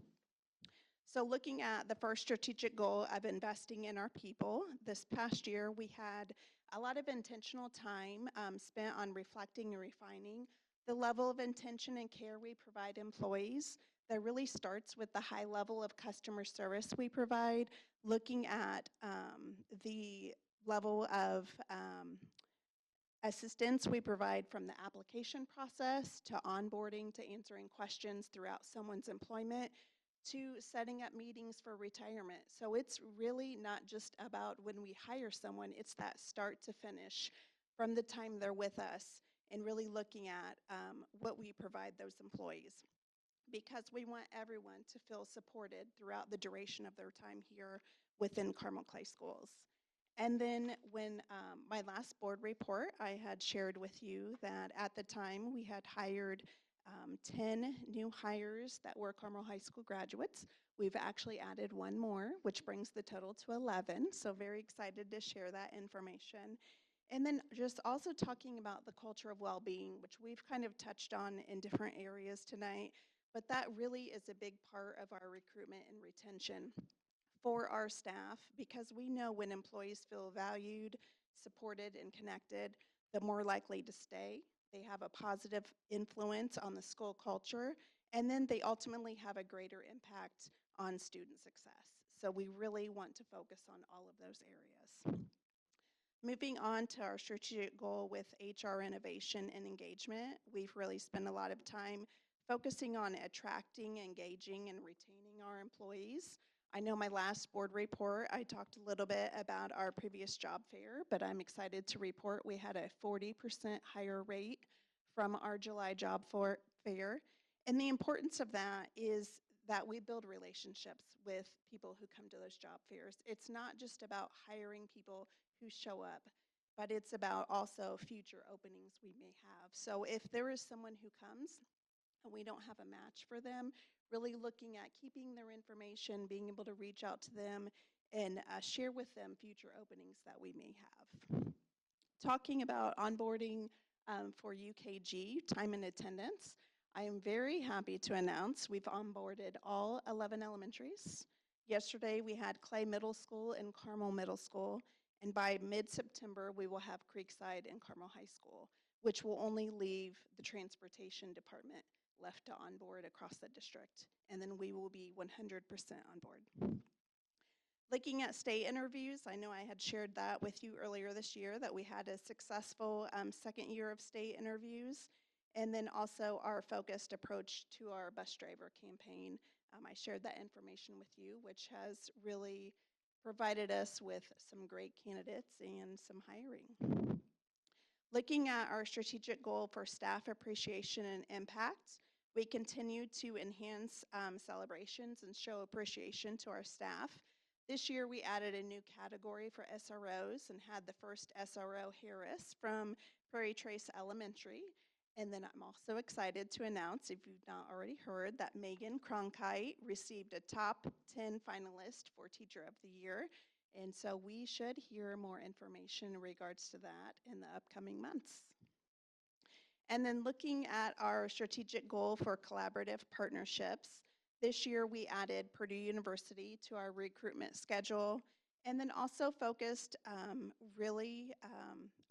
So looking at the first strategic goal of investing in our people, this past year we had a lot of intentional time spent on reflecting and refining the level of intention and care we provide employees. That really starts with the high level of customer service we provide, looking at the level of assistance we provide from the application process to onboarding to answering questions throughout someone's employment to setting up meetings for retirement. So it's really not just about when we hire someone, it's that start to finish from the time they're with us and really looking at what we provide those employees, because we want everyone to feel supported throughout the duration of their time here within Carmel Clay Schools. And then when my last board report, I had shared with you that at the time we had hired 10 new hires that were Carmel High School graduates. We've actually added one more, which brings the total to 11. So very excited to share that information. And then just also talking about the culture of well-being, which we've kind of touched on in different areas tonight, but that really is a big part of our recruitment and retention for our staff, because we know when employees feel valued, supported, and connected, the more likely to stay. They have a positive influence on the school culture, and then they ultimately have a greater impact on student success. So we really want to focus on all of those areas. Moving on to our strategic goal with HR innovation and engagement, we've really spent a lot of time focusing on attracting, engaging, and retaining our employees. I know my last board report, I talked a little bit about our previous job fair, but I'm excited to report we had a 40% higher rate from our July job fair. And the importance of that is that we build relationships with people who come to those job fairs. It's not just about hiring people who show up, but it's about also future openings we may have. So if there is someone who comes and we don't have a match for them, really looking at keeping their information, being able to reach out to them and share with them future openings that we may have. Talking about onboarding for UKG, time and attendance, I am very happy to announce we've onboarded all 11 elementaries. Yesterday we had Clay Middle School and Carmel Middle School, and by mid-September we will have Creekside and Carmel High School, which will only leave the transportation department left to onboard across the district, and then we will be 100% on board. Looking at state interviews, I know I had shared that with you earlier this year, that we had a successful second year of state interviews, and then also our focused approach to our bus driver campaign. I shared that information with you, which has really provided us with some great candidates and some hiring. Looking at our strategic goal for staff appreciation and impact, we continue to enhance celebrations and show appreciation to our staff. This year we added a new category for SROs and had the first SRO Harris from Prairie Trace Elementary. And then I'm also excited to announce, if you've not already heard, that Megan Cronkite received a top 10 finalist for Teacher of the Year. And so we should hear more information in regards to that in the upcoming months. And then looking at our strategic goal for collaborative partnerships, this year we added Purdue University to our recruitment schedule, and then also focused really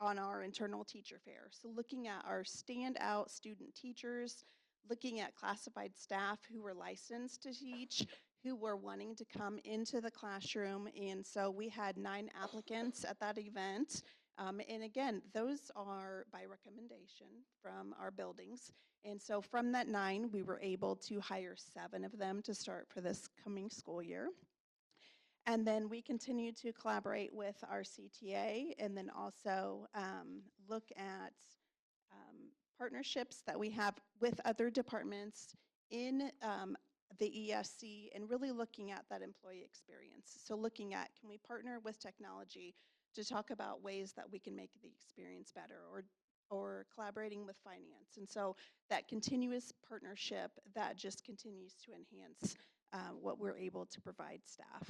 on our internal teacher fair. So looking at our standout student teachers, looking at classified staff who were licensed to teach, who were wanting to come into the classroom. And so we had 9 applicants at that event. And again, those are by recommendation from our buildings. And so from that 9, we were able to hire 7 of them to start for this coming school year. And then we continue to collaborate with our CTA, and then also look at partnerships that we have with other departments in the ESC, and really looking at that employee experience. So looking at, can we partner with technology to talk about ways that we can make the experience better, or collaborating with finance. And so that continuous partnership that just continues to enhance what we're able to provide staff.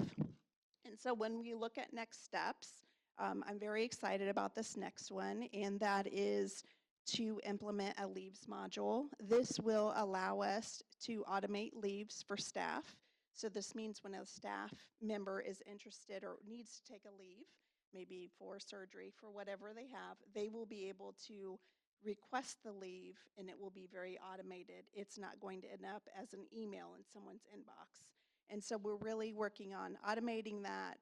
And so when we look at next steps, I'm very excited about this next one, and that is to implement a leaves module. This will allow us to automate leaves for staff. So this means when a staff member is interested or needs to take a leave, maybe for surgery, for whatever they have, they will be able to request the leave, and it will be very automated. It's not going to end up as an email in someone's inbox. And so we're really working on automating that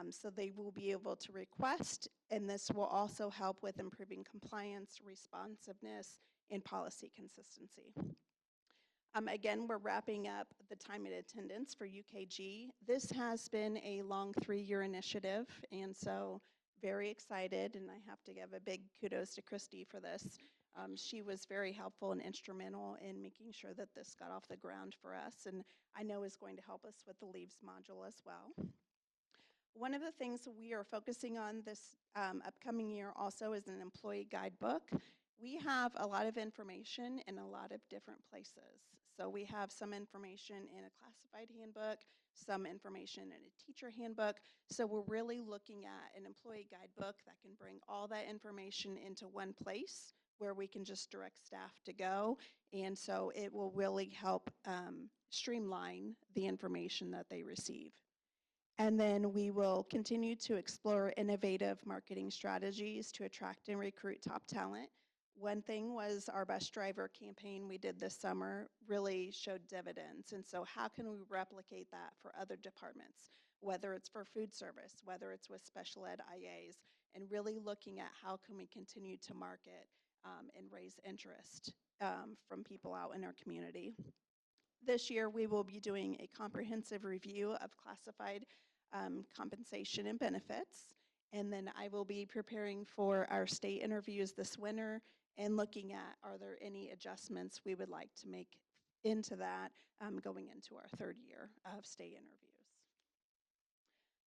so they will be able to request, and this will also help with improving compliance, responsiveness, and policy consistency. Again, we're wrapping up the time and attendance for UKG. This has been a long 3-year initiative, and so very excited, and I have to give a big kudos to Christy for this. She was very helpful and instrumental in making sure that this got off the ground for us, and I know is going to help us with the leaves module as well. One of the things we are focusing on this upcoming year also is an employee guidebook. We have a lot of information in a lot of different places. So we have some information in a classified handbook, some information in a teacher handbook. So we're really looking at an employee guidebook that can bring all that information into one place where we can just direct staff to go. And so it will really help streamline the information that they receive. And then we will continue to explore innovative marketing strategies to attract and recruit top talent. One thing was our bus driver campaign we did this summer really showed dividends. And so how can we replicate that for other departments, whether it's for food service, whether it's with special ed IAs, and really looking at how can we continue to market and raise interest from people out in our community. This year we will be doing a comprehensive review of classified compensation and benefits. And then I will be preparing for our state interviews this winter and looking at, are there any adjustments we would like to make into that going into our 3rd year of state interviews.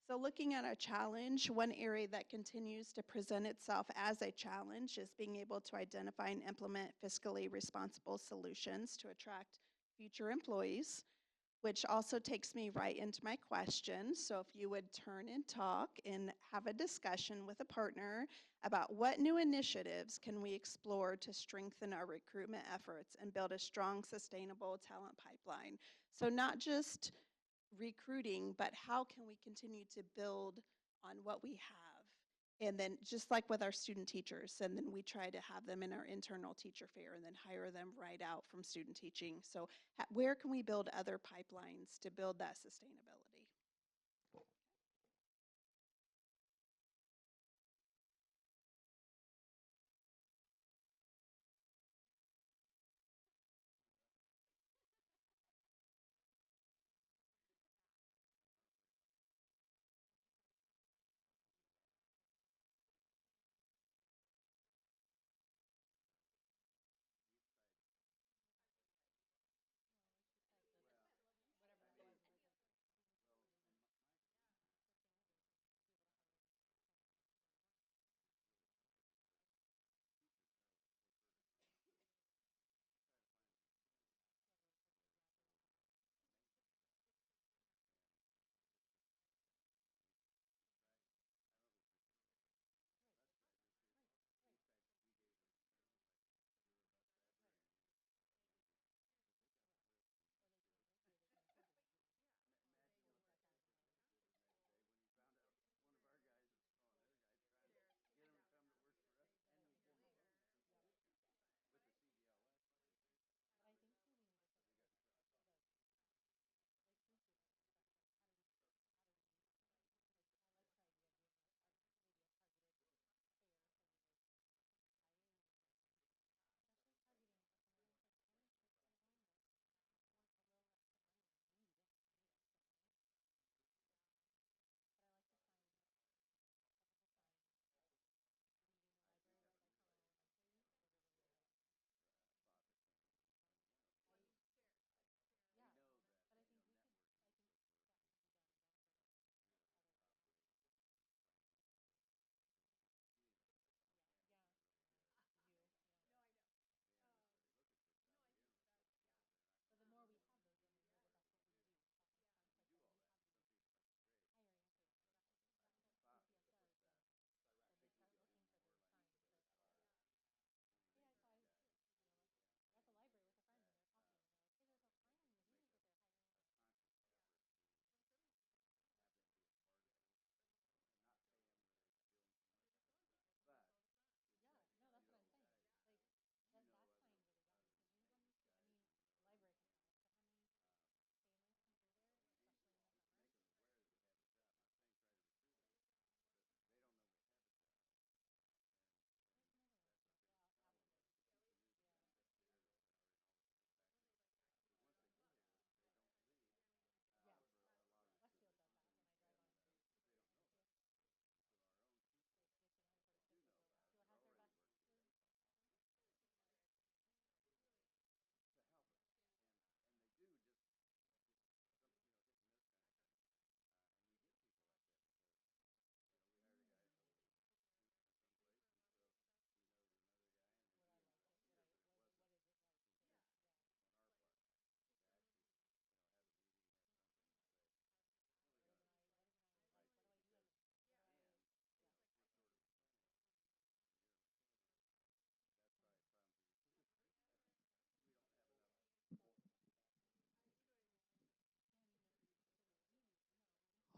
So looking at our challenge, one area that continues to present itself as a challenge is being able to identify and implement fiscally responsible solutions to attract future employees. which also takes me right into my question. So if you would turn and talk and have a discussion with a partner about what new initiatives can we explore to strengthen our recruitment efforts and build a strong, sustainable talent pipeline. So not just recruiting, but how can we continue to build on what we have? And then just like with our student teachers, and then we try to have them in our internal teacher fair and then hire them right out from student teaching. So where can we build other pipelines to build that sustainability?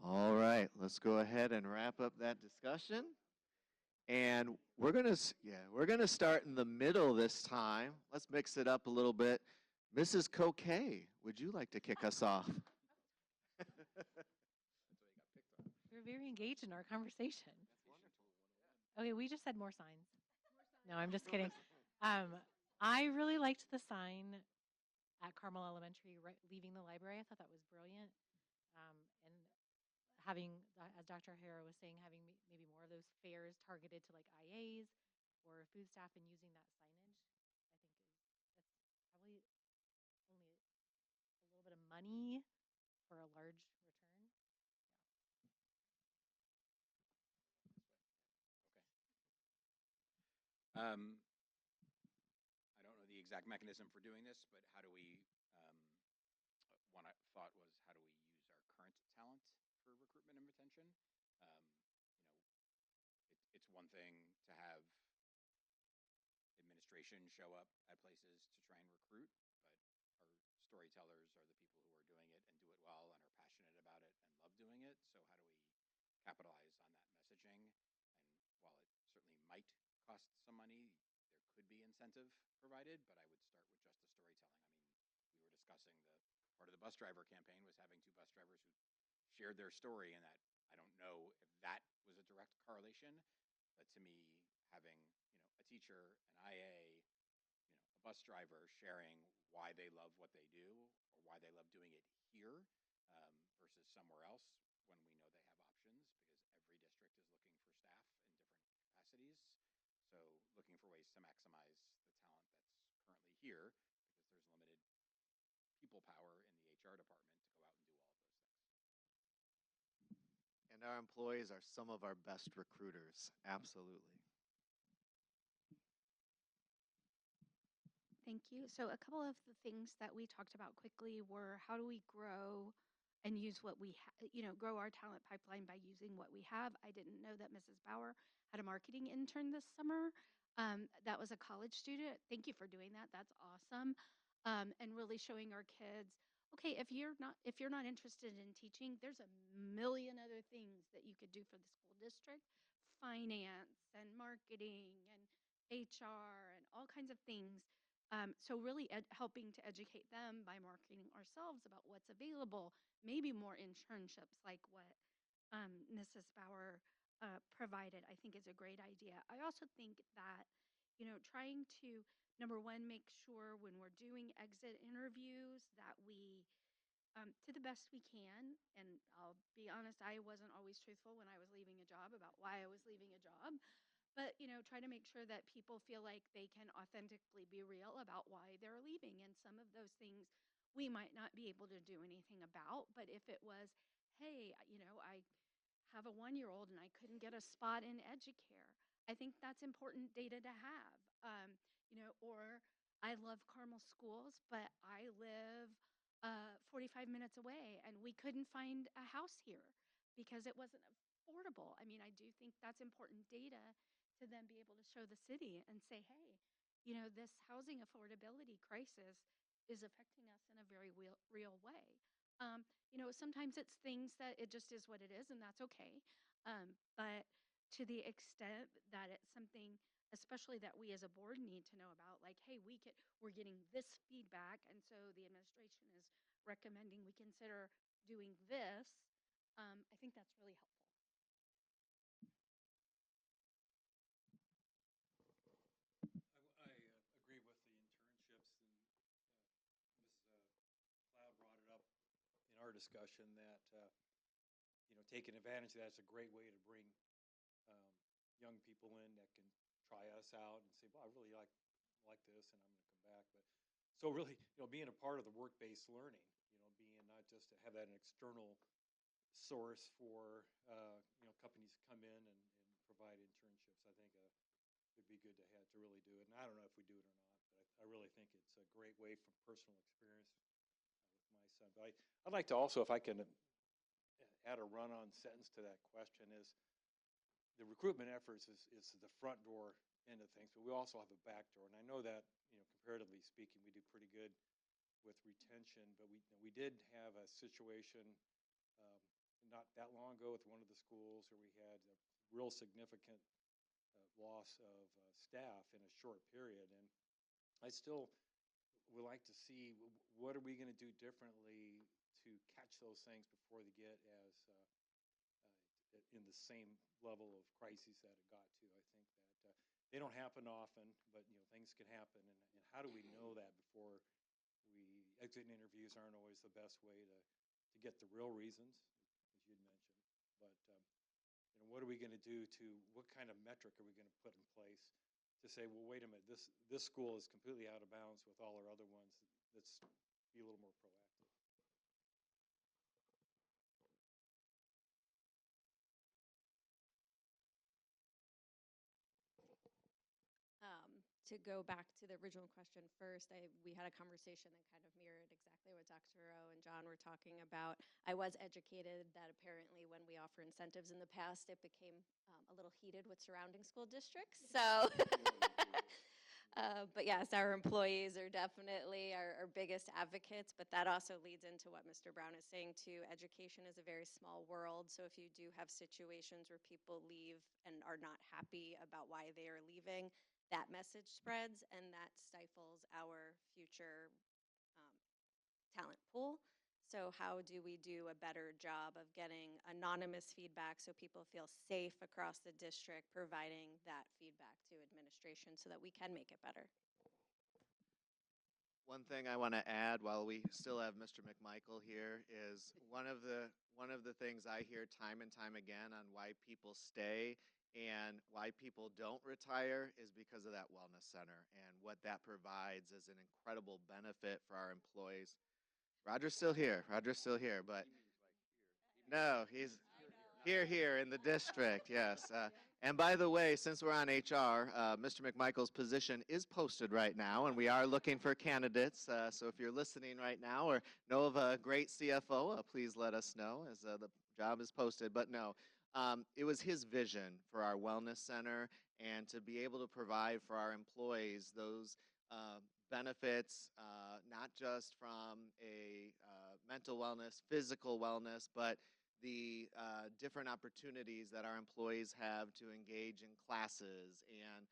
All right, let's go ahead and wrap up that discussion. And we're gonna start in the middle this time. Let's mix it up a little bit. Mrs. Coquet, would you like to kick us off? That's why you got picked on. We're very engaged in our conversation. Okay, we just said more signs. No, I'm just kidding. I really liked the sign at Carmel Elementary, right, leaving the library. I thought that was brilliant. And having, as Dr. O'Hara was saying, having maybe more of those fairs targeted to like IAs or food staff and using that signage, I think that's probably only a little bit of money for a large return. Okay. I don't know the exact mechanism for doing this, but how do we one thought was, how do we use our current talent for recruitment and retention? It's one thing to have administration show up at places to try and recruit, but our storytellers are the people who are doing it and do it well and are passionate about it and love doing it. So how do we capitalize on that messaging? And while it certainly might cost some money, there could be incentive provided, but I would start with just the storytelling. I mean, we were discussing part of the bus driver campaign was having 2 bus drivers who shared their story, and that, I don't know if that was a direct correlation, but to me, having, a teacher, an IA, a bus driver sharing why they love what they do or why they love doing it here versus somewhere else when we know they have options, because every district is looking for staff in different capacities. So looking for ways to maximize the talent that's currently here, because there's limited people power in the HR department to go out and do all of those things. And our employees are some of our best recruiters, absolutely. Thank you. So a couple of the things that we talked about quickly were how do we grow and use what we grow our talent pipeline by using what we have. I didn't know that Mrs. Bauer had a marketing intern this summer. That was a college student. Thank you for doing that. That's awesome. And really showing our kids, okay, if you're not interested in teaching, there's a million other things that you could do for the school district, finance and marketing and HR and all kinds of things. So really helping to educate them by marketing ourselves about what's available, maybe more internships like what Mrs. Bauer provided, I think is a great idea. I also think that, trying to, number one, make sure when we're doing exit interviews that we, to the best we can, and I'll be honest, I wasn't always truthful when I was leaving a job about why I was leaving a job. But, try to make sure that people feel like they can authentically be real about why they're leaving. And some of those things we might not be able to do anything about. But if it was, hey, I have a 1-year-old and I couldn't get a spot in Educare, I think that's important data to have. Or I love Carmel schools, but I live 45 minutes away and we couldn't find a house here because it wasn't affordable. I mean, I do think that's important data to then be able to show the city and say, hey, this housing affordability crisis is affecting us in a very real way. Sometimes it's things that it just is what it is, and that's okay. But to the extent that it's something, especially that we as a board need to know about, like, hey, we're getting this feedback, and so the administration is recommending we consider doing this. I think that's really helpful. I agree with the internships, and Ms. Cloud brought it up in our discussion that taking advantage of that's a great way to bring um, young people in that can try us out and say, well, I really like this, and I'm going to come back. But so really, being a part of the work-based learning, being not just to have that an external source for companies to come in and provide internships. I think it'd be good to have to really do it. And I don't know if we do it or not, but I really think it's a great way from personal experience with my son. But I'd like to also, if I can add a run-on sentence to that question, is the recruitment efforts is the front door end of things, but we also have a back door. And I know that, comparatively speaking, we do pretty good with retention, but we did have a situation um, not that long ago with one of the schools where we had a real significant loss of staff in a short period. And I still would like to see what are we going to do differently to catch those things before they get as in the same level of crises that it got to. I think that they don't happen often, but things can happen. And how do we know that before exit interviews aren't always the best way to get the real reasons, as you'd mentioned. But what are we going to do what kind of metric are we going to put in place to say, well, wait a minute, this school is completely out of bounds with all our other ones. Let's be a little more proactive. to go back to the original question first, we had a conversation that kind of mirrored exactly what Dr. O and John were talking about. I was educated that apparently when we offer incentives in the past, it became a little heated with surrounding school districts. So, but yes, our employees are definitely our biggest advocates, but that also leads into what Mr. Brown is saying too. Education is a very small world, so if you do have situations where people leave and are not happy about why they are leaving, that message spreads and that stifles our future talent pool. So how do we do a better job of getting anonymous feedback so people feel safe across the district, providing that feedback to administration so that we can make it better? One thing I want to add while we still have Mr. McMichael here is one of the things I hear time and time again on why people stay and why people don't retire is because of that wellness center and what that provides as an incredible benefit for our employees. Roger's still here. Roger's still here, but no, he's here in the district, yes. And by the way, since we're on HR, Mr. McMichael's position is posted right now, and we are looking for candidates. So if you're listening right now or know of a great CFO, please let us know as the job is posted. But no, it was his vision for our wellness center and to be able to provide for our employees those benefits, not just from a mental wellness, physical wellness, but the different opportunities that our employees have to engage in classes and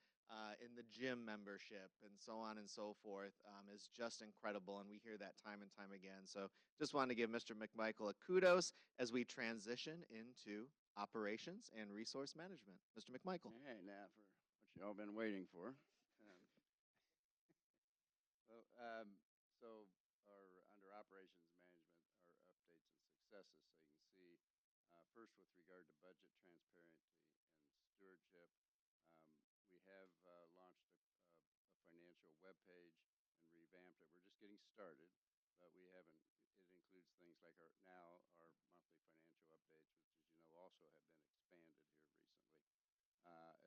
in the gym membership and so on and so forth is just incredible. And we hear that time and time again. So just wanted to give Mr. McMichael a kudos as we transition into operations and resource management. Mr. McMichael. Hey, now for what you all been waiting for. So our under operations management, our updates and successes. So you can see first with regard to budget transparency and stewardship, we have launched a financial web page and revamped it. We're just getting started, but we haven't. It includes things like our monthly financial updates, which, as you know, also have been expanded here recently,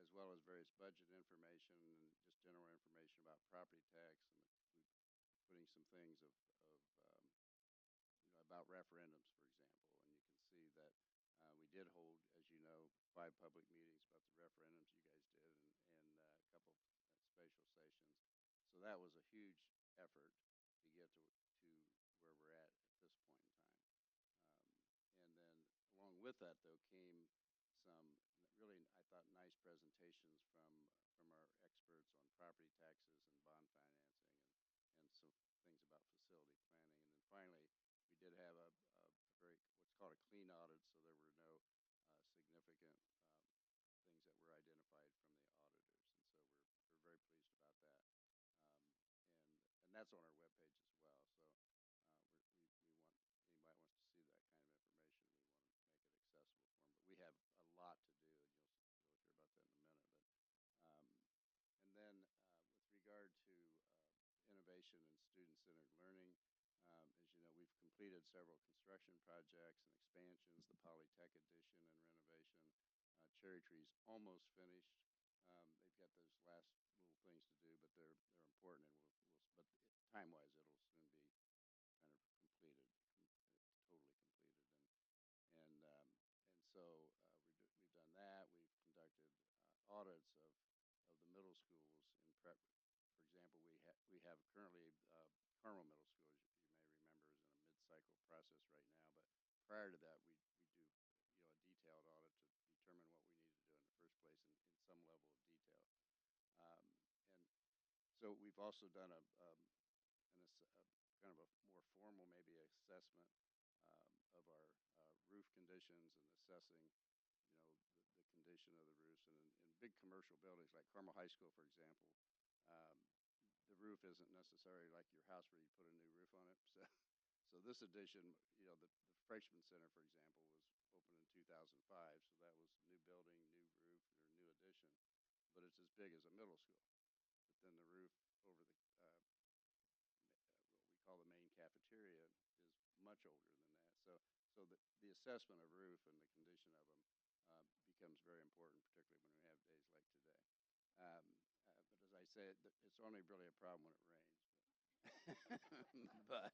as well as various budget information and just general information about property tax. And we're putting some things about referendums, for example. And you can see that we did hold, as you know, 5 public meetings about the referendums you guys did, and a couple of spatial sessions. So that was a huge effort to get to where we're at this point in time. And then along with that, though, came some really, I thought, nice presentations from our experts on property taxes and bond financing and some things about facility planning. And then finally, we did have a very, what's called a clean audit, so there were no significant things that were identified from the auditors. And so we're very pleased about that. And that's on our webpage as well. So we want, anybody wants to see that kind of information, we want to make it accessible for them. But we have a lot to do, and you'll hear about that in a minute. But and then with regard to innovation and student-centered learning, as you know, we've completed several construction projects and expansions, the Polytech addition and renovation. Cherry Tree's almost finished. They've got those last little things to do, but they're important, and but time-wise, it'll soon be kind of completed, totally completed. And so we've done that. We've conducted audits of the middle schools in prep. For example, we have currently Carmel Middle School, as you may remember, is in a mid-cycle process right now. But prior to that, we do a detailed audit to determine what we needed to do in the first place in some level of detail. And so we've also done a kind of a more formal maybe assessment of our roof conditions and assessing, the condition of the roofs. And in big commercial buildings like Carmel High School, for example, the roof isn't necessarily like your house where you put a new roof on it. So this addition, the Freshman Center, for example, was opened in 2005. So that was new building, new roof, or new addition. But it's as big as a middle school. But then the roof over the what we call the main cafeteria is much older than that. So the assessment of roof and the condition of them becomes very important, particularly when we have days like today. But as I say it's only really a problem when it rains. But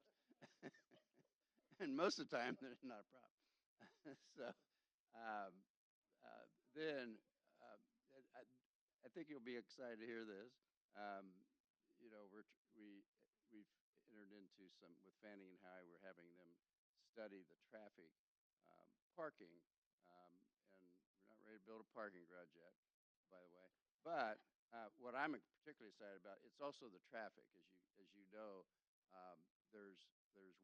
and most of the time, there's not a problem. So um, then I think you'll be excited to hear this. Um, we've entered into some with Fanning and High. We're having them study the traffic, parking, and we're not ready to build a parking garage yet, by the way. But what I'm particularly excited about, it's also the traffic. As you know, um, there's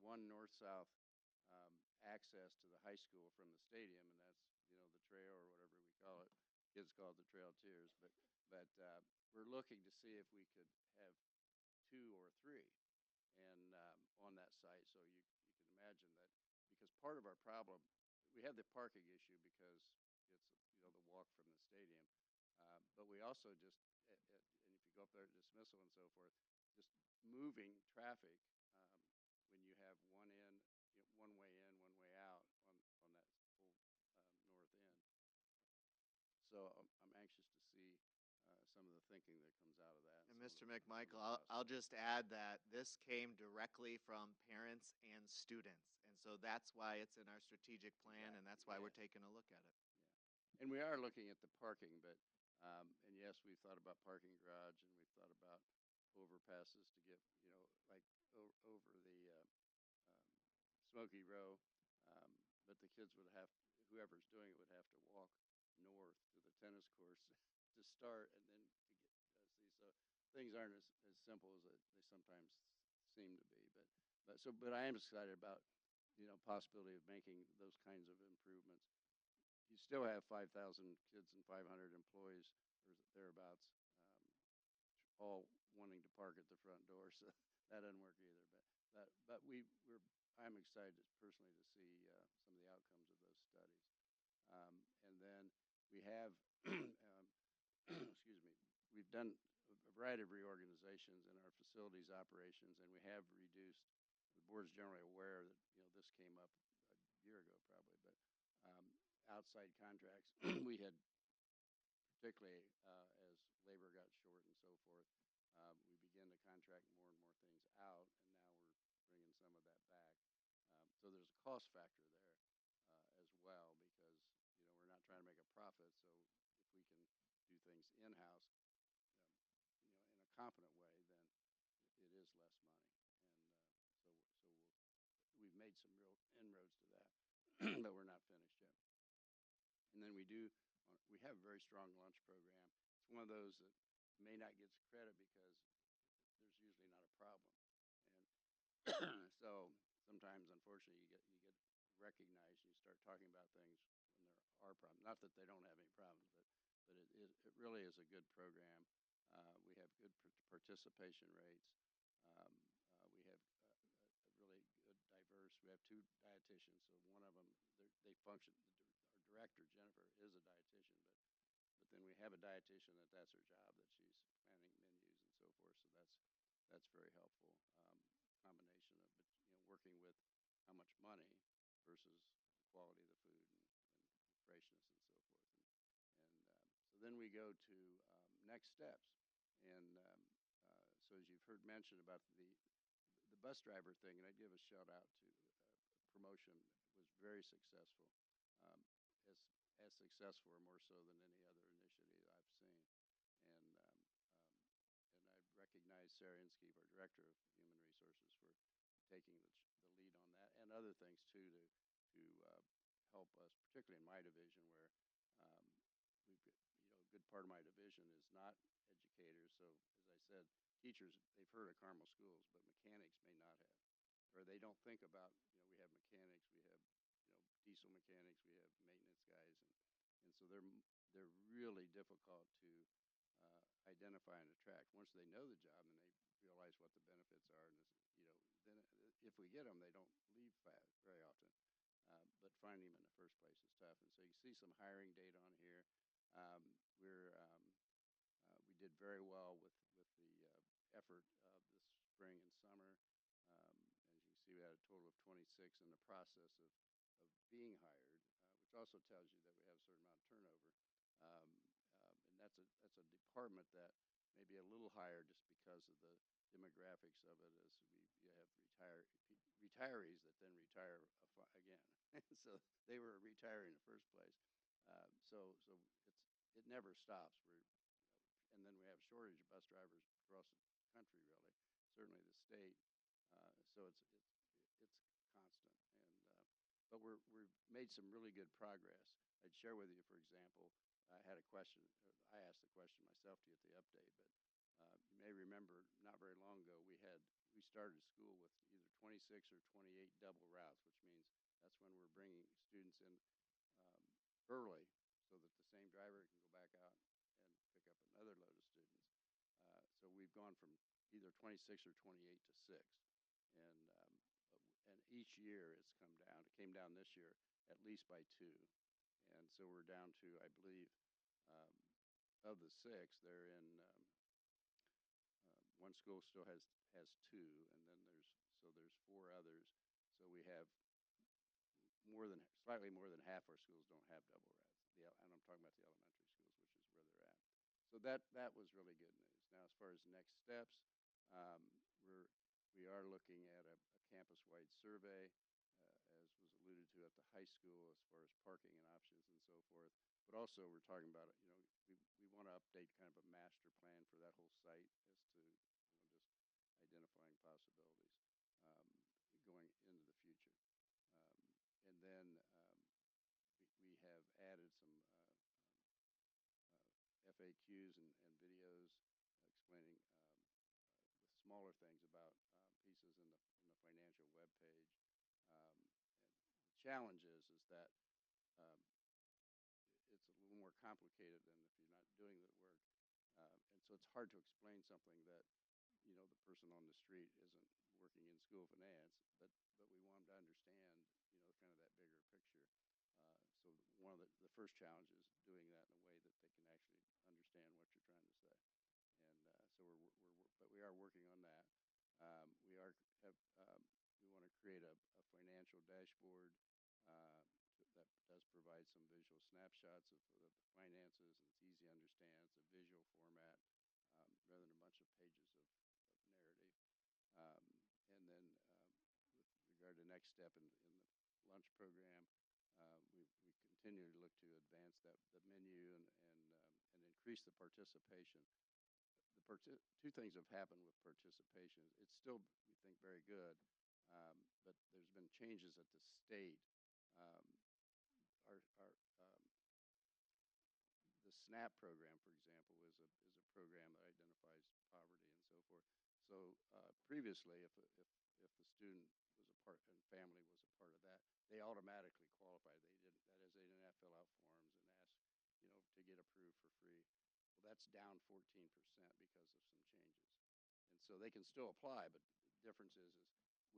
one north-south um, access to the high school from the stadium, and that's the trail or whatever we call it. Kids call it the Trail of Tears, but we're looking to see if we could have two or three and on that site. So you can imagine that because part of our problem, we have the parking issue because it's the walk from the stadium, but we also just and if you go up there at dismissal and so forth, just moving traffic when you have one in, one way in, one way out on that whole north end. So I'm anxious to see some of the thinking that comes out of that. And some of Mr. the McMichael, process. I'll just add that this came directly from parents and students. And so that's why it's in our strategic plan, and that's why we're Yes. taking a look at it. Yeah. And we are looking at the parking, but, and yes, we've thought about parking garage and we've thought about overpasses to get, like over the Smoky Row. But the kids would have, whoever's doing it would have to walk north to the tennis course to start and then to get see. So things aren't as simple as they sometimes seem to be. But I am excited about possibility of making those kinds of improvements. You still have 5,000 kids and 500 employees or thereabouts, all wanting to park at the front door. So that doesn't work either. But I'm excited personally to see some of the outcomes of those studies. And then we have, excuse me, we've done a variety of reorganizations in our facilities operations, and we have reduced. The board's generally aware that this came up a year ago probably, but outside contracts we had particularly as labor got short and so forth. We began to contract more and more things out, and now we're bringing some of that back. So there's a cost factor there as well because we're not trying to make a profit. So if we can do things in-house, in a competent way, then it is less money. And we've made some real inroads to that, but we're not finished yet. And then we have a very strong lunch program. It's one of those that may not get credit because there's usually not a problem. And so sometimes, unfortunately, you get recognized and you start talking about things when there are problems. Not that they don't have any problems, but it really is a good program. We have good participation rates. We have a really good diverse. We have two dietitians, so one of them they function. Our director Jennifer is a dietitian, but then we have a dietitian that's her job, that she's planning menus and so forth. So that's very helpful. Combination of working with how much money versus the quality of the food and freshness and so forth. And so then we go to next steps. And so as you've heard mentioned about the bus driver thing, and I give a shout out to promotion was very successful, um, as successful or more so than any other initiative I've seen. And and I recognize Sarah Inskeep, our director of human resources, for taking the lead on that and other things too to help us, particularly in my division where we've got, a good part of my division is not educators. So as I said, teachers, they've heard of Carmel schools, but mechanics may not have, or they don't think about, we have mechanics, we have, diesel mechanics, we have maintenance guys, and so they're really difficult to identify and attract. Once they know the job and they realize what the benefits are, and then if we get them, they don't leave fast very often. But finding them in the first place is tough. And so you see some hiring data on here. We did very well with the effort this spring and summer. As you can see, we had a total of 26 in the process of being hired, which also tells you that we have a certain amount of turnover. And that's a department that maybe a little higher just because of the demographics of it, as you have retirees that then retire again. So they were retiring in the first place. So it never stops. And then we have a shortage of bus drivers across the country, really, certainly the state. So it's constant. But we've made some really good progress. I'd share with you, for example, I had a question. I asked the question myself to get the update, but you may remember not very long ago we started school with either 26 or 28 double routes, which means that's when we're bringing students in um, early so that the same driver can go back out and pick up another load of students. So we've gone from either 26 or 28 to 6. And, um, and each year it's come down. It came down this year at least by 2. And so we're down to, I believe, um, of the 6, they're in one school still has 2, and then there's 4 others. So we have slightly more than half our schools don't have double routes. And I'm talking about the elementary schools, which is where they're at. So that was really good news. Now, as far as next steps, um, we are looking at a campus-wide survey, as was alluded to at the high school, as far as parking and options and so forth. But also, we're talking about, we want to update kind of a master plan for that whole site as to, just identifying possibilities going into the future. And then we have added some FAQs and videos explaining with smaller things about pieces in the financial web page. And the challenge is that um, it's a little more complicated than if you're not doing the work. And so it's hard to explain something that, the person on the street isn't working in school finance, but we want them to understand, kind of that bigger picture. So one of the first challenge is doing that in a way that they can actually understand what you're trying to say. And so but we are working on that. We want to create a financial dashboard that does provide some visual snapshots of the finances, and it's easy to understand. It's a visual format rather than a bunch of pages of narrative. Um, and then with regard to next step in the lunch program, we continue to look to advance the menu and increase the participation. Two things have happened with participation. It's still, we think, very good, but there's been changes at the state. Um, the SNAP program, for example, is a program that identifies poverty and so forth. So previously, if the student was a part and family was a part of that, they automatically qualified. That is, they didn't have to fill out forms and ask, to get approved for free. Well, that's down 14% because of some changes, and so they can still apply. But the difference is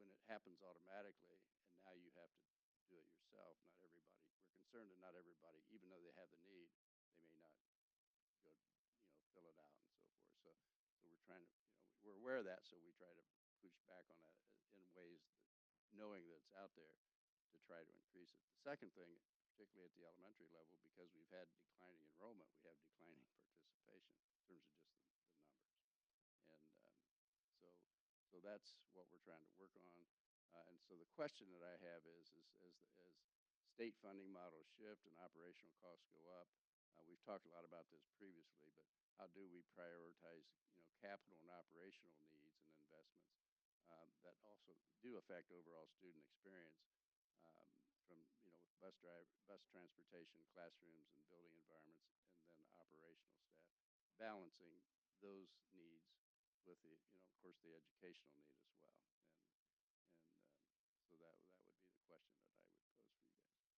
when it happens automatically, and now you have to do it yourself. Not everybody. We're concerned that not everybody, even though they have the need, they may not go, fill it out and so forth. So we're trying to, we're aware of that, so we try to push back on that in ways that, knowing that it's out there, to try to increase it. The second thing, particularly at the elementary level, because we've had declining enrollment, we have declining participation in terms of just the numbers. And so that's what we're trying to work on. And so the question that I have is as state funding models shift and operational costs go up, we've talked a lot about this previously, but how do we prioritize, capital and operational needs and investments that also do affect overall student experience, from, with bus transportation, classrooms, and building environments, and then operational staff, balancing those needs with the, of course, the educational need as well. And so that would be the question that I would pose for you guys.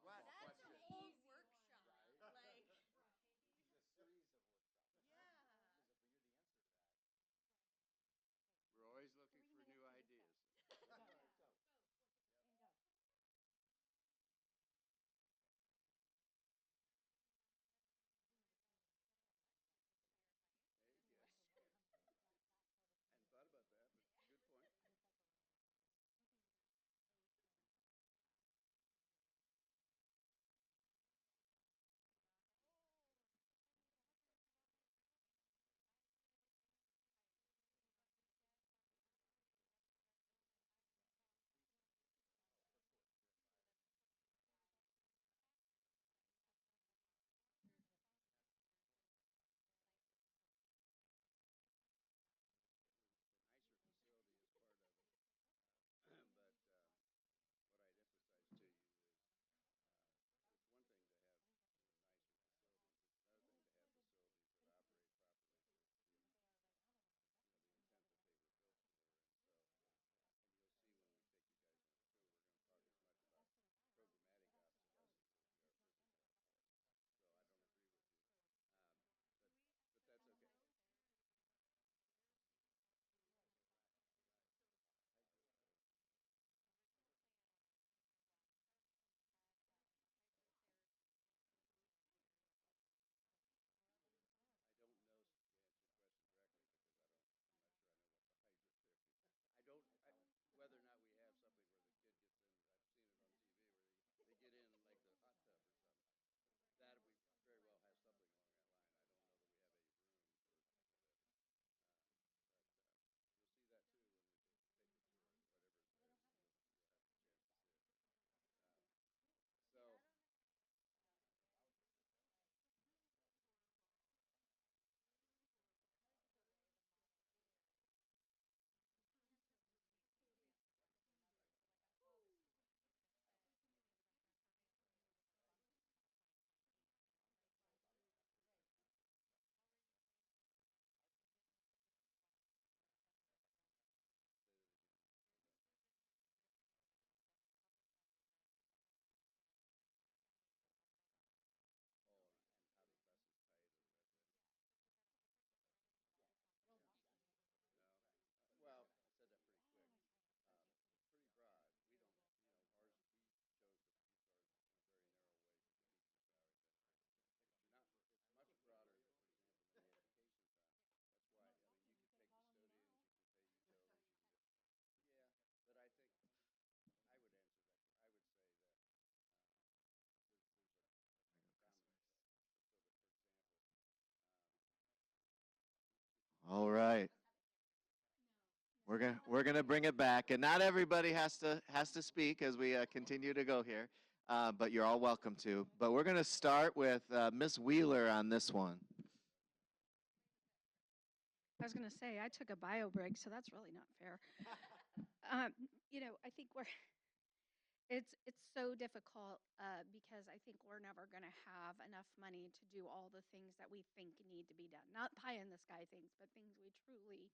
What? That's a whole workshop. Right? Like, It's a series of workshops. yeah. Because if we knew the answer to that. We're always looking for new ideas. Go. Go. And go. All right. We're gonna bring it back, and not everybody has to speak as we continue to go here, but you're all welcome to. But we're gonna start with Miss Wheeler on this one. I was going to say, I took a bio break, so that's really not fair. I think it's so difficult because I think we're never going to have enough money to do all the things that we think need to be done. Not pie in the sky things, but things we truly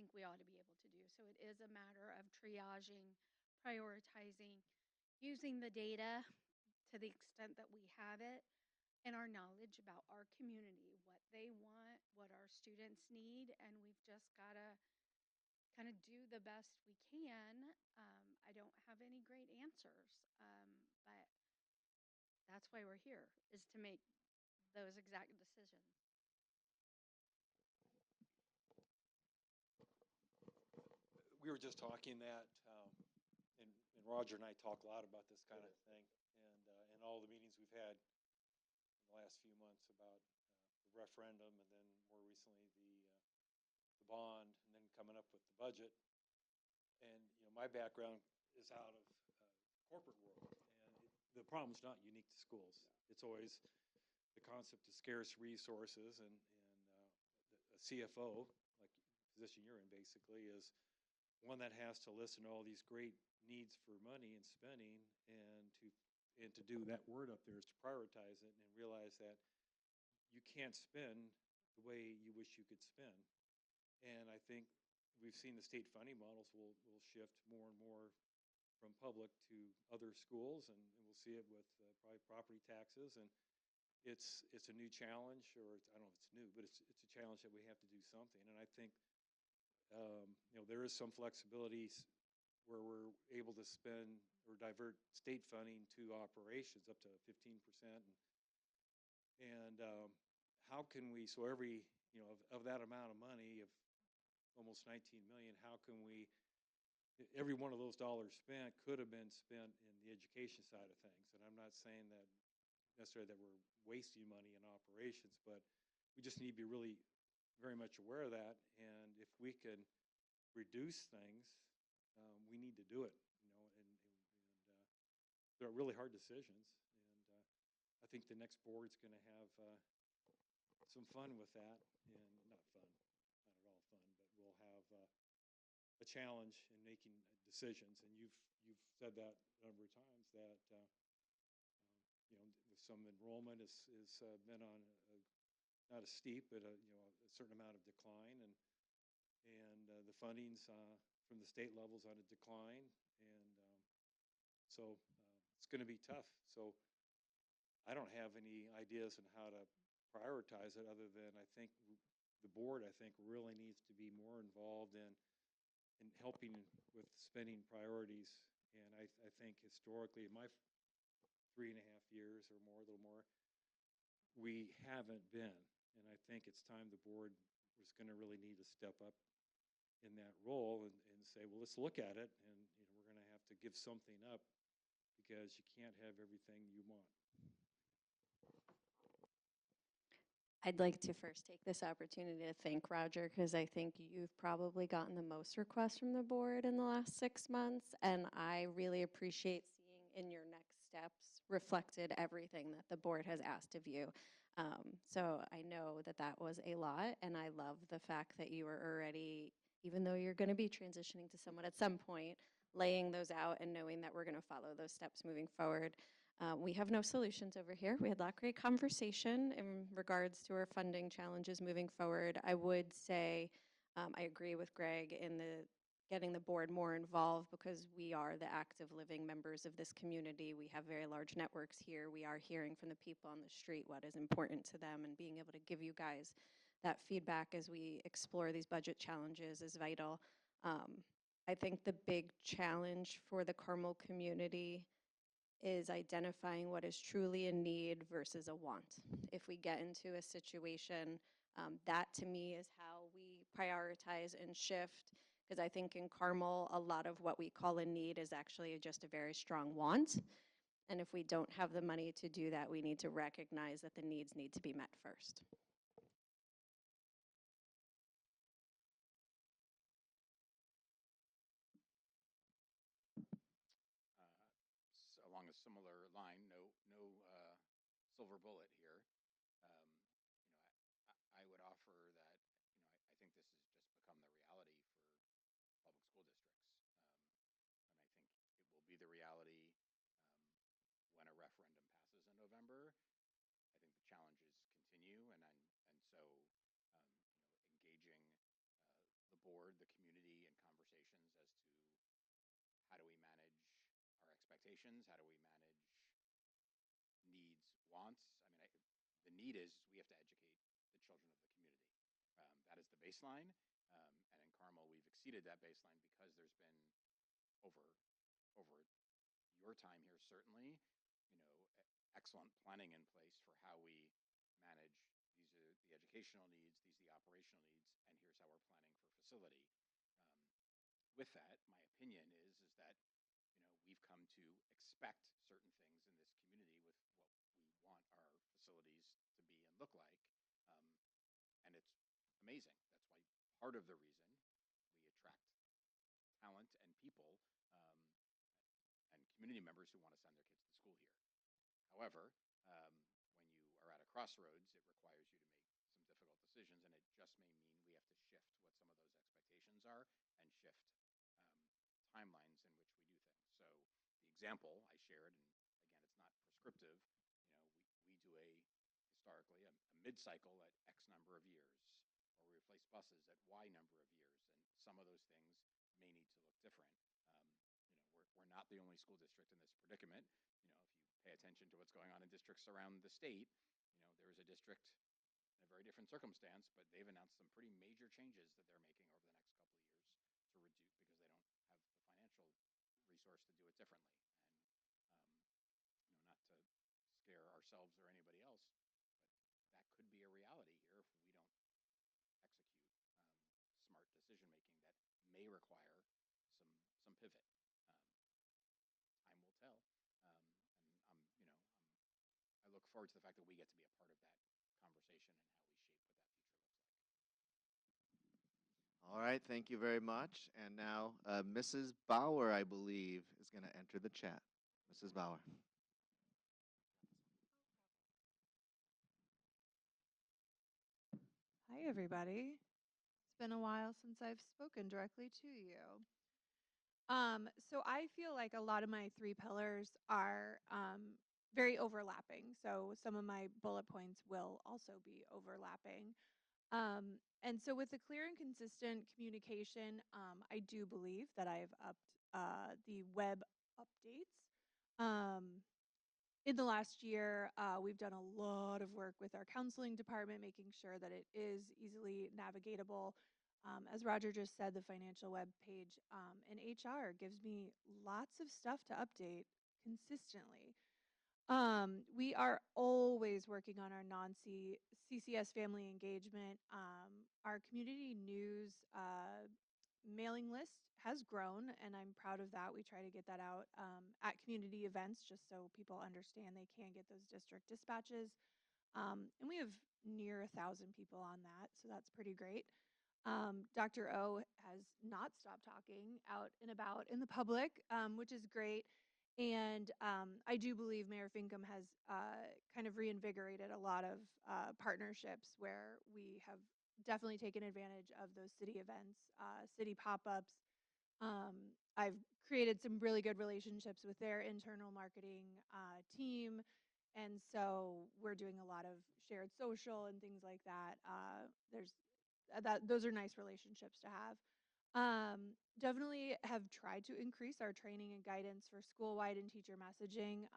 think we ought to be able to do. So it is a matter of triaging, prioritizing, using the data to the extent that we have it, and our knowledge about our community, what they want, what our students need, and we've just got to kind of do the best we can. I don't have any great answers, but that's why we're here, is to make those exact decisions. We were just talking that, and Roger and I talk a lot about this kind of thing, and all the meetings we've had in the last few months about the referendum, and then more recently the bond, and then coming up with the budget. And my background is out of corporate world, and the problem's not unique to schools. It's always the concept of scarce resources, and a CFO, like the position you're in, basically, is one that has to listen to all these great needs for money and spending, and to do that word up there is to prioritize it and realize that you can't spend the way you wish you could spend. And I think we've seen the state funding models will shift more and more from public to other schools, and we'll see it with probably property taxes. And it's a new challenge, or I don't know if it's new, but it's a challenge that we have to do something. And I think there is some flexibility where we're able to spend or divert state funding to operations up to 15%. And how can we, so every, of that amount of money, of almost 19 million, how can we, every one of those dollars spent could have been spent in the education side of things. And I'm not saying that necessarily that we're wasting money in operations, but we just need to be really very much aware of that. And if we can reduce things, we need to do it, and they're really hard decisions. And I think the next board's going to have some fun with that, and not fun, not at all fun, but we'll have a challenge in making decisions. And you've said that a number of times that some enrollment is been on not a steep, but a certain amount of decline, and the funding's from the state levels on a decline, and so it's going to be tough. So I don't have any ideas on how to prioritize it, other than I think the board, really needs to be more involved in helping with spending priorities. And I think historically, in my 3.5 years or more, a little more, we haven't been. And I think it's time the board was going to really need to step up in that role and say, well, let's look at it, and we're going to have to give something up, because you can't have everything you want. I'd like to first take this opportunity to thank Roger, because I think you've probably gotten the most requests from the board in the last 6 months, and I really appreciate seeing in your next steps reflected everything that the board has asked of you. So I know that that was a lot, and I love the fact that you are already, even though you're going to be transitioning to someone at some point, laying those out and knowing that we're going to follow those steps moving forward. We have no solutions over here. We had a lot of great conversation in regards to our funding challenges moving forward. I would say I agree with Greg in getting the board more involved, because we are the active living members of this community. We have very large networks here. We are hearing from the people on the street what is important to them, and being able to give you guys that feedback as we explore these budget challenges is vital. I think the big challenge for the Carmel community is identifying what is truly a need versus a want. If we get into a situation, that to me is how we prioritize and shift, because I think in Carmel, a lot of what we call a need is actually just a very strong want. And if we don't have the money to do that, we need to recognize that the needs need to be met first. silver line, no silver bullet here. I would offer that, I think this has just become the reality for public school districts. And I think it will be the reality when a referendum passes in November. I think the challenges continue, and so engaging the board, the community, in conversations as to how do we manage our expectations, how do we manage needs, wants. The need is we have to educate the children of the community. That is the baseline, and in Carmel we've exceeded that baseline because there's been over your time here certainly, excellent planning in place for how we manage. These are the educational needs, these are the operational needs, and here's how we're planning for facility. With that, my opinion is that we've come to expect certain things in this community with what we want our facilities to be and look like, and it's amazing. That's why part of the reason we attract talent and people and community members who want to send their kids to school here. However, when you are at a crossroads, it requires you to make some difficult decisions, and it just may mean we have to shift what some of those expectations are and shift timelines in which we do things. So the example I shared, and again, it's not prescriptive, we do historically a mid-cycle at X number of years, or we replace buses at Y number of years, and some of those things may need to look different. We're not the only school district in this predicament. If you pay attention to what's going on in districts around the state, there is a district in a very different circumstance, but they've announced some pretty major changes that they're making over the next couple of years to reduce because they don't have the financial resource to do it differently. And not to scare ourselves or anybody else, but that could be a reality here if we don't execute smart decision making that may require some pivot. Time will tell, and I look forward to the fact that we get to be a part of that conversation and how we shape what that future looks like. All right, thank you very much. And now Mrs. Bauer, I believe, is going to enter the chat. Mrs. Bauer. Hi, everybody. It's been a while since I've spoken directly to you. So I feel like a lot of my three pillars are very overlapping. So some of my bullet points will also be overlapping. And so with the clear and consistent communication, I do believe that I've upped the web updates. In the last year, we've done a lot of work with our counseling department, making sure that it is easily navigatable. As Roger just said, the financial web page in HR gives me lots of stuff to update consistently. We are always working on our non-CCS family engagement. Our community news mailing list has grown, and I'm proud of that. We try to get that out at community events just so people understand they can get those district dispatches. And we have near 1,000 people on that, so that's pretty great. Dr. O has not stopped talking out and about in the public, which is great. And I do believe Mayor Finkham has kind of reinvigorated a lot of partnerships where we have definitely taken advantage of those city events, city pop-ups. I've created some really good relationships with their internal marketing team. And so we're doing a lot of shared social and things like that. Those are nice relationships to have. Definitely have tried to increase our training and guidance for school-wide and teacher messaging.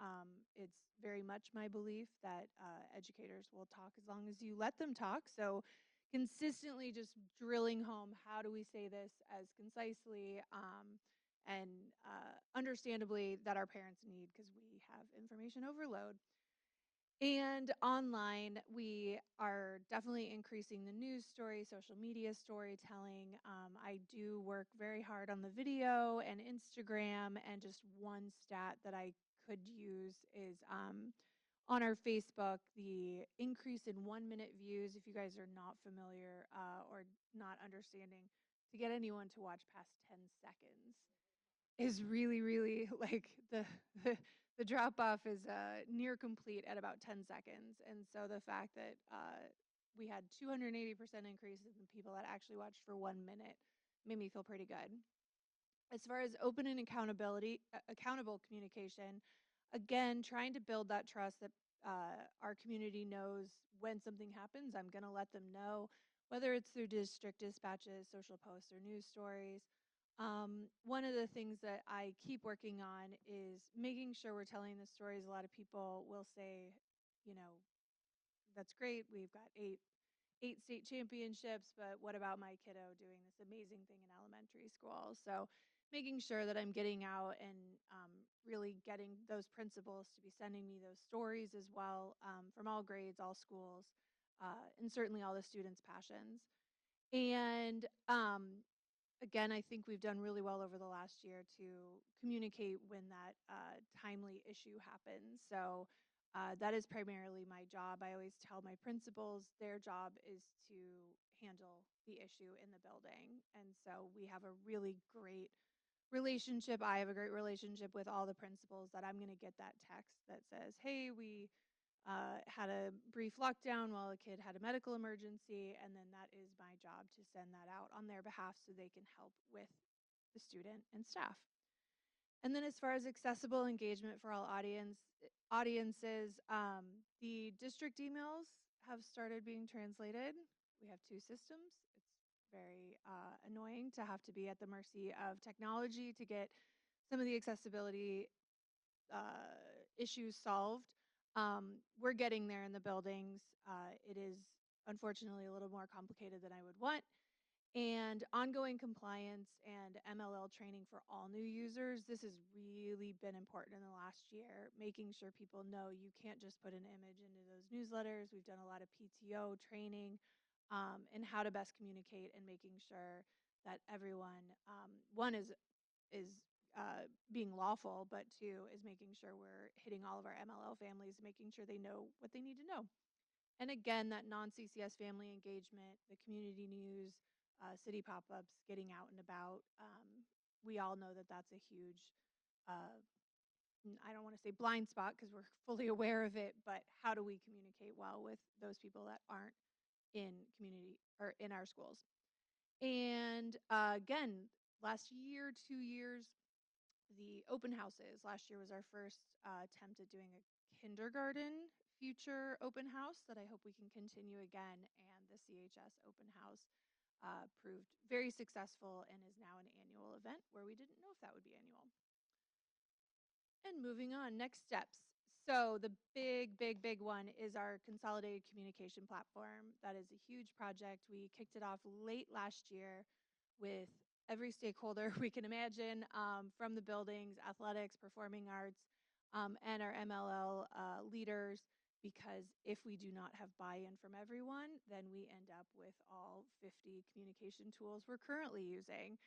It's very much my belief that educators will talk as long as you let them talk. So consistently just drilling home, how do we say this as concisely and understandably that our parents need, because we have information overload. And online, we are definitely increasing the news story, social media storytelling. I do work very hard on the video and Instagram, and just one stat that I could use is on our Facebook, the increase in 1-minute views, if you guys are not familiar or not understanding, to get anyone to watch past 10 seconds is really, really like the the drop off is near complete at about 10 seconds. And so the fact that we had 280% increase in the people that actually watched for 1 minute made me feel pretty good. As far as open and accountable communication, again, trying to build that trust that our community knows when something happens, I'm going to let them know, whether it's through district dispatches, social posts, or news stories. One of the things that I keep working on is making sure we're telling the stories. A lot of people will say, you know, that's great. We've got eight state championships, but what about my kiddo doing this amazing thing in elementary school? So making sure that I'm getting out and really getting those principals to be sending me those stories as well, from all grades, all schools, and certainly all the students' passions. And again, I think we've done really well over the last year to communicate when that timely issue happens. So that is primarily my job. I always tell my principals their job is to handle the issue in the building. And so we have a really great relationship. I have a great relationship with all the principals that I'm going to get that text that says, hey, we had a brief lockdown while a kid had a medical emergency, and then that is my job to send that out on their behalf so they can help with the student and staff. And then as far as accessible engagement for all audiences, the district emails have started being translated. We have 2 systems. It's very annoying to have to be at the mercy of technology to get some of the accessibility issues solved. We're getting there in the buildings. It is unfortunately a little more complicated than I would want. And ongoing compliance and MLL training for all new users. This has really been important in the last year, making sure people know you can't just put an image into those newsletters. We've done a lot of PTO training and how to best communicate and making sure that everyone, one is being lawful, but 2 is making sure we're hitting all of our MLL families, making sure they know what they need to know. And again, that non-CCS family engagement, the community news, city pop-ups, getting out and about. We all know that that's a huge, I don't want to say blind spot because we're fully aware of it, but how do we communicate well with those people that aren't in community or in our schools? And again, last year, 2 years, the open houses. Last year was our first attempt at doing a kindergarten future open house that I hope we can continue again. And the CHS open house proved very successful and is now an annual event where we didn't know if that would be annual. And moving on, next steps. So the big one is our consolidated communication platform. That is a huge project. We kicked it off late last year with every stakeholder we can imagine, from the buildings, athletics, performing arts, and our MLL leaders, because if we do not have buy-in from everyone, then we end up with all 50 communication tools we're currently using.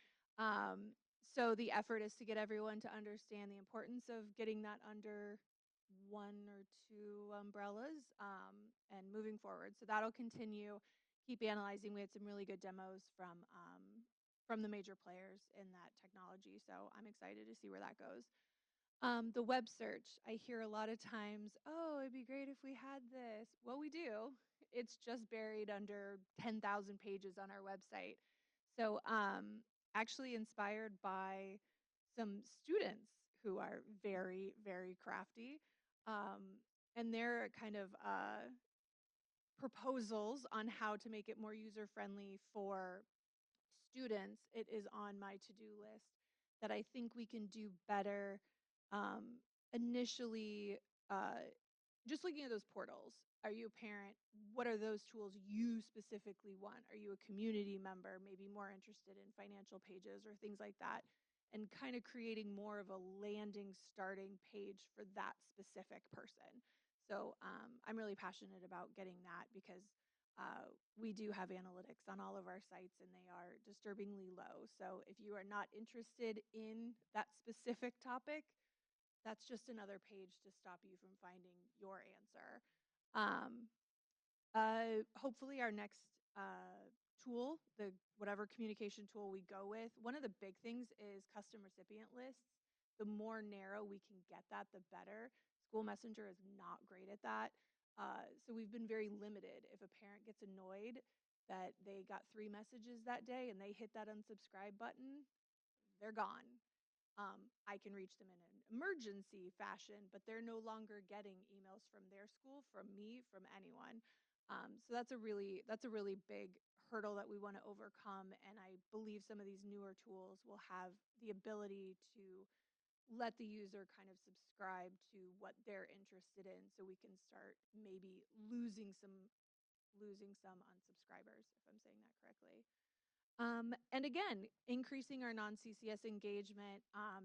So the effort is to get everyone to understand the importance of getting that under 1 or 2 umbrellas, and moving forward. So that'll continue. Keep analyzing. We had some really good demos from the major players in that technology. So I'm excited to see where that goes. The web search. I hear a lot of times, oh, it'd be great if we had this. Well, we do. It's just buried under 10,000 pages on our website. So actually inspired by some students who are very crafty. And their kind of proposals on how to make it more user friendly for students, it is on my to-do list that I think we can do better. Initially, just looking at those portals. Are you a parent? What are those tools you specifically want? Are you a community member, maybe more interested in financial pages or things like that? And kind of creating more of a landing starting page for that specific person. So I'm really passionate about getting that because we do have analytics on all of our sites and they are disturbingly low. So if you are not interested in that specific topic, that's just another page to stop you from finding your answer. Um, Hopefully our next tool, the whatever communication tool we go with, one of the big things is custom recipient lists. the more narrow we can get that, the better. School Messenger is not great at that. So we've been very limited. If a parent gets annoyed that they got 3 messages that day and they hit that unsubscribe button, they're gone. I can reach them in an emergency fashion, but they're no longer getting emails from their school, from me, from anyone. So that's a really big hurdle that we want to overcome. And I believe some of these newer tools will have the ability to let the user kind of subscribe to what they're interested in, so we can start maybe losing some unsubscribers, if I'm saying that correctly. And again, increasing our non-CCS engagement.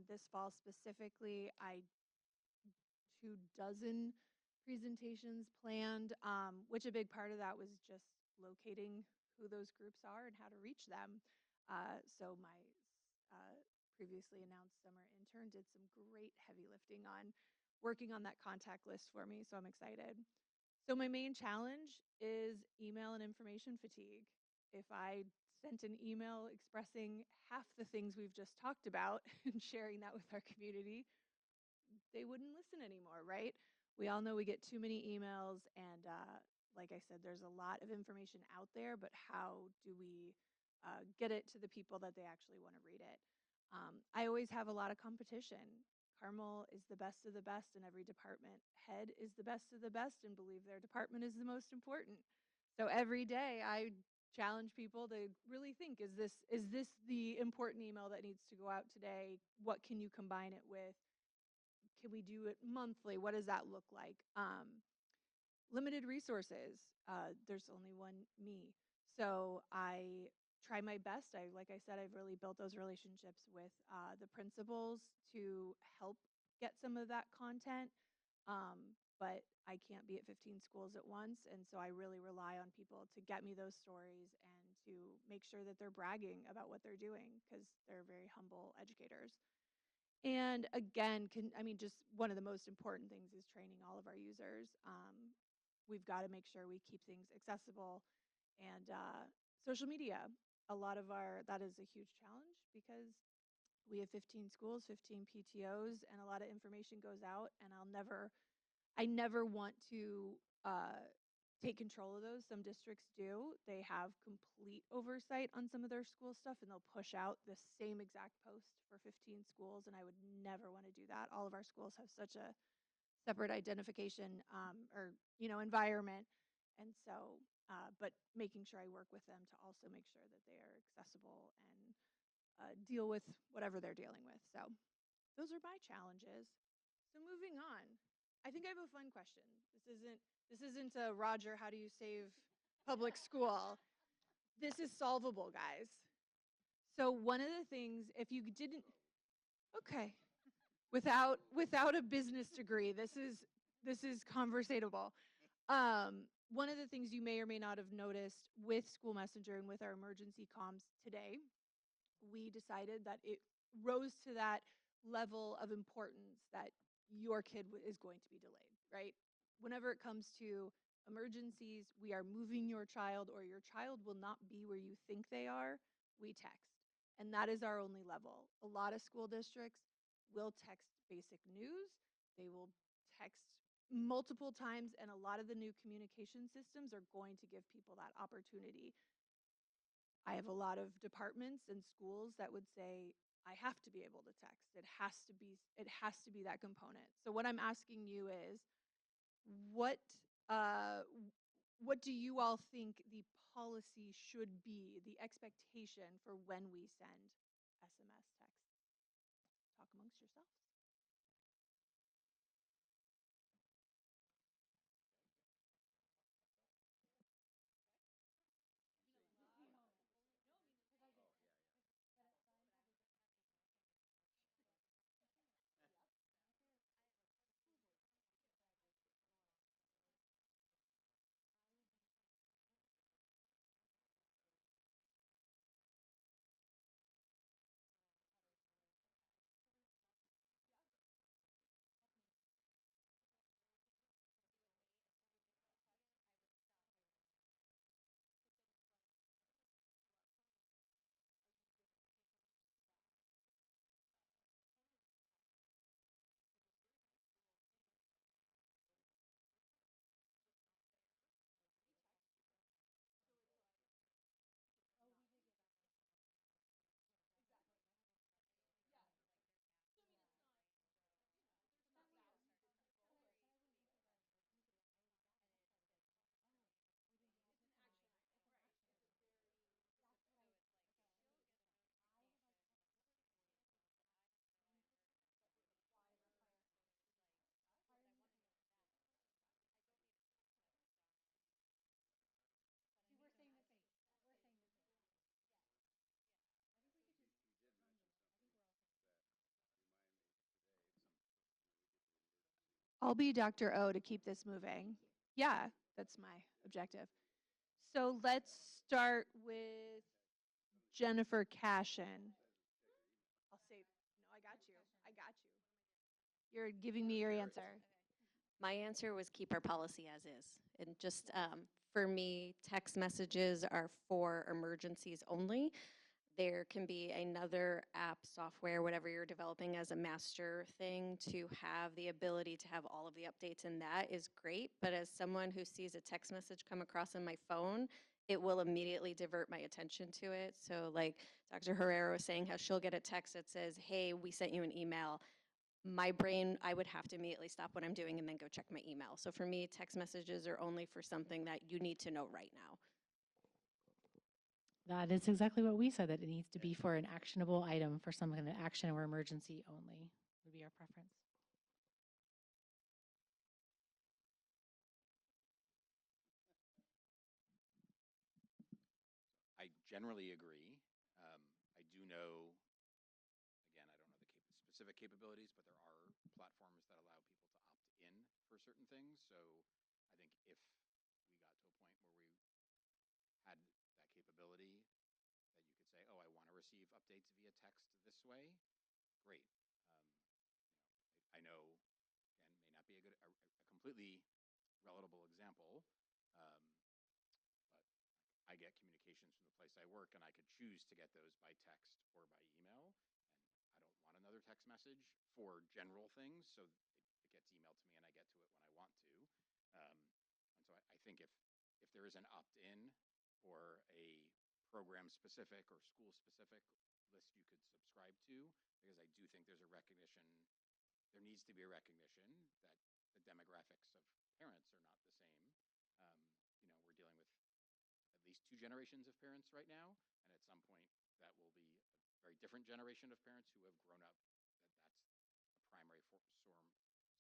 This fall specifically, I 2 dozen presentations planned, which a big part of that was just locating who those groups are and how to reach them. So my previously announced summer intern did some great heavy lifting on working on that contact list for me, so I'm excited. So my main challenge is email and information fatigue. If I sent an email expressing half the things we've just talked about and sharing that with our community, they wouldn't listen anymore, right? We all know we get too many emails, and like I said, there's a lot of information out there, but how do we get it to the people that they actually want to read it? I always have a lot of competition. Carmel is the best of the best, and every department head is the best of the best and believe their department is the most important. So every day I challenge people to really think, is this the important email that needs to go out today? What can you combine it with? Can we do it monthly? What does that look like? Limited resources. There's only one me. So I try my best. Like I said, I've really built those relationships with the principals to help get some of that content. But I can't be at 15 schools at once. And so I really rely on people to get me those stories and to make sure that they're bragging about what they're doing, because they're very humble educators. And again, just one of the most important things is training all of our users. We've got to make sure we keep things accessible. And social media, that is a huge challenge, because we have 15 schools, 15 PTOs, and a lot of information goes out. And I never want to take control of those. Some districts do. They have complete oversight on some of their school stuff, and they'll push out the same exact post for 15 schools, and I would never want to do that. All of our schools have such a separate identification or environment, and so but making sure I work with them to also make sure that they are accessible and deal with whatever they're dealing with. So those are my challenges. So moving on, I think I have a fun question. This isn't a Roger, how do you save public school? This is solvable, guys. So one of the things, if you didn't, okay, without a business degree, this is conversatable. One of the things you may or may not have noticed with School Messenger and with our emergency comms today, we decided that it rose to that level of importance that your kid is going to be delayed, right? Whenever it comes to emergencies, we are moving your child, or your child will not be where you think they are, we text. And that is our only level. A lot of school districts will text basic news. They will text multiple times, and a lot of the new communication systems are going to give people that opportunity. I have a lot of departments and schools that would say, I have to be able to text. It has to be that component. So what I'm asking you is, what what do you all think the policy should be, the expectation for when we send SMS text? Talk amongst yourselves. I'll be Dr. O to keep this moving. Yeah, that's my objective. So let's start with Jennifer Cashin. I'll say, no, I got you. I got you. You're giving me your answer. My answer was keep our policy as is. And just for me, text messages are for emergencies only. There can be another app, software, whatever you're developing as a master thing to have the ability to have all of the updates, and that is great. But as someone who sees a text message come across on my phone, it will immediately divert my attention to it. So like Dr. Herrera was saying, how she'll get a text that says, hey, we sent you an email. My brain, I would have to immediately stop what I'm doing and then go check my email. So for me, text messages are only for something that you need to know right now. That is exactly what we said, that it needs to be for an actionable item, for some kind of action or emergency only, would be our preference. I generally agree. I do know, again, I don't know the specific capabilities, but there are platforms that allow people to opt in for certain things. So I think if we got to a point where we had that capability, that you could say, oh, I want to receive updates via text this way, great. I know, again, may not be a completely relatable example, but I get communications from the place I work, and I could choose to get those by text or by email, and I don't want another text message for general things, so it gets emailed to me, and I get to it when I want to. And so I think if there is an opt-in or a program-specific or school-specific list you could subscribe to, because I do think there's a recognition, there needs to be a recognition that the demographics of parents are not the same. We're dealing with at least two generations of parents right now, and at some point that will be a very different generation of parents who have grown up that's a primary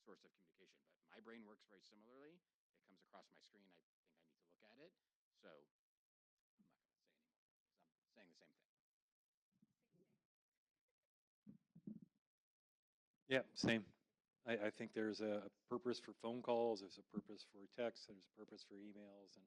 source of communication. But my brain works very similarly. It comes across my screen. I think I need to look at it. So I'm not going to say anymore because I'm saying the same thing. Yeah, same. I think there's a purpose for phone calls, there's a purpose for text, there's a purpose for emails, and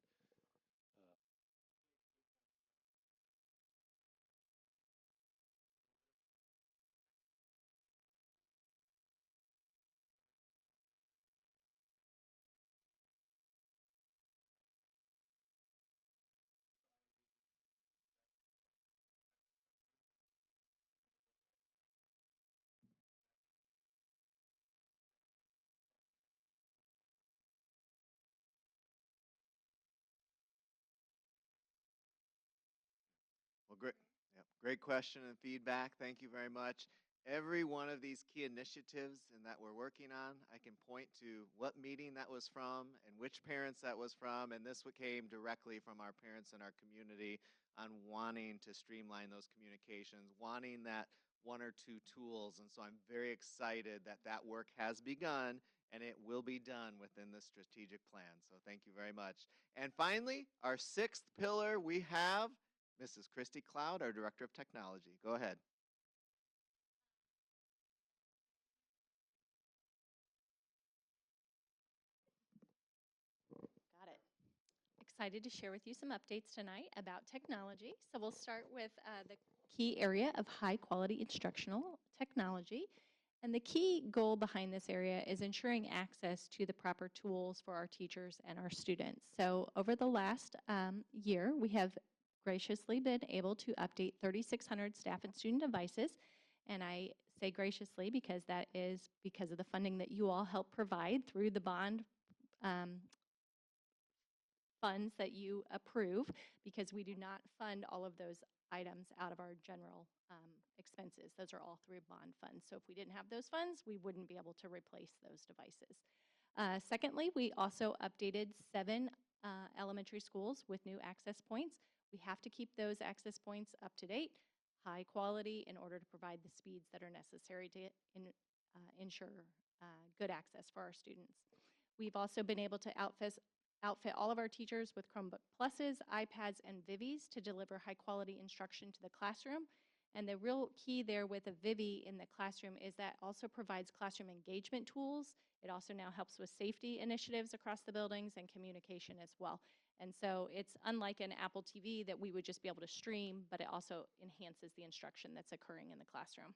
Well, great question and feedback. Thank you very much. Every one of these key initiatives and that we're working on, I can point to what meeting that was from and which parents that was from, and this came directly from our parents in our community on wanting to streamline those communications, wanting that one or two tools, and so I'm very excited that that work has begun and it will be done within the strategic plan. So thank you very much. And finally, our sixth pillar, we have Mrs. Christy Cloud, our Director of Technology. Go ahead. Got it. Excited to share with you some updates tonight about technology. So we'll start with the key area of high quality instructional technology. And the key goal behind this area is ensuring access to the proper tools for our teachers and our students. So over the last year, we have graciously been able to update 3,600 staff and student devices. And I say graciously because that is because of the funding that you all help provide through the bond funds that you approve, because we do not fund all of those items out of our general expenses. Those are all through bond funds. So if we didn't have those funds, we wouldn't be able to replace those devices. Secondly, we also updated 7 elementary schools with new access points. We have to keep those access points up to date, high quality, in order to provide the speeds that are necessary to ensure good access for our students. We've also been able to outfit all of our teachers with Chromebook Pluses, iPads, and Vivies to deliver high quality instruction to the classroom. And the real key there with a Vivi in the classroom is that also provides classroom engagement tools. It also now helps with safety initiatives across the buildings and communication as well. And so it's unlike an Apple TV that we would just be able to stream, but it also enhances the instruction that's occurring in the classroom.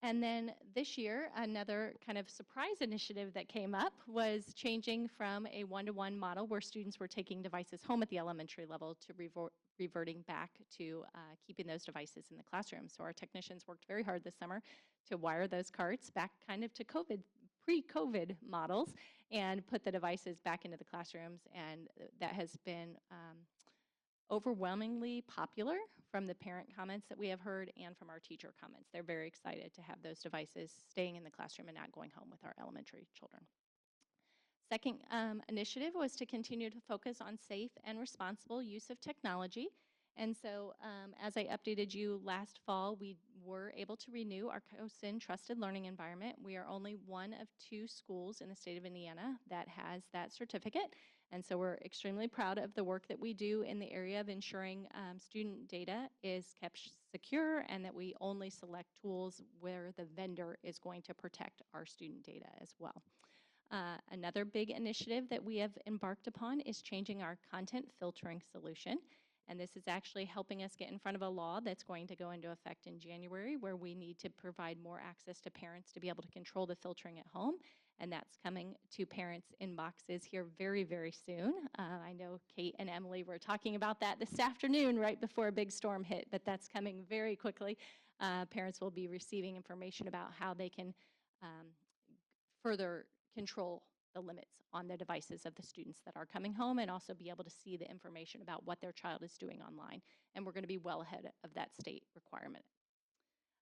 And then this year, another kind of surprise initiative that came up was changing from a one-to-one model where students were taking devices home at the elementary level to reverting back to keeping those devices in the classroom. So our technicians worked very hard this summer to wire those carts back kind of to pre-COVID models and put the devices back into the classrooms. And that has been overwhelmingly popular from the parent comments that we have heard and from our teacher comments. They're very excited to have those devices staying in the classroom and not going home with our elementary children. Second initiative was to continue to focus on safe and responsible use of technology. And so as I updated you last fall, we were able to renew our COSIN Trusted Learning Environment. We are only one of 2 schools in the state of Indiana that has that certificate. And so we're extremely proud of the work that we do in the area of ensuring student data is kept secure and that we only select tools where the vendor is going to protect our student data as well. Another big initiative that we have embarked upon is changing our content filtering solution. And this is actually helping us get in front of a law that's going to go into effect in January, where we need to provide more access to parents to be able to control the filtering at home. And that's coming to parents' inboxes here very, very soon. I know Kate and Emily were talking about that this afternoon right before a big storm hit, but that's coming very quickly. Parents will be receiving information about how they can further control the limits on the devices of the students that are coming home and also be able to see the information about what their child is doing online. And we're going to be well ahead of that state requirement.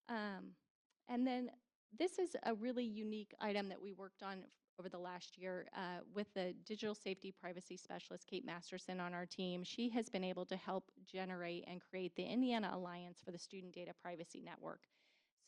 And then this is a really unique item that we worked on over the last year with the digital safety privacy specialist, Kate Masterson, on our team. She has been able to help generate and create the Indiana Alliance for the Student Data Privacy Network.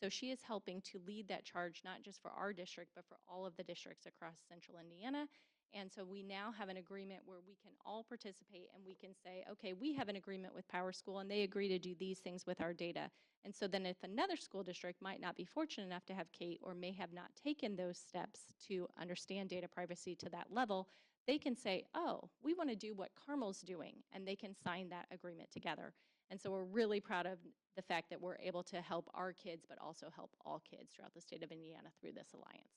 So she is helping to lead that charge, not just for our district, but for all of the districts across central Indiana. And so we now have an agreement where we can all participate and we can say, okay, we have an agreement with Power School and they agree to do these things with our data. And so then if another school district might not be fortunate enough to have Kate or may have not taken those steps to understand data privacy to that level, they can say, oh, we want to do what Carmel's doing, and they can sign that agreement together. And so we're really proud of the fact that we're able to help our kids, but also help all kids throughout the state of Indiana through this alliance.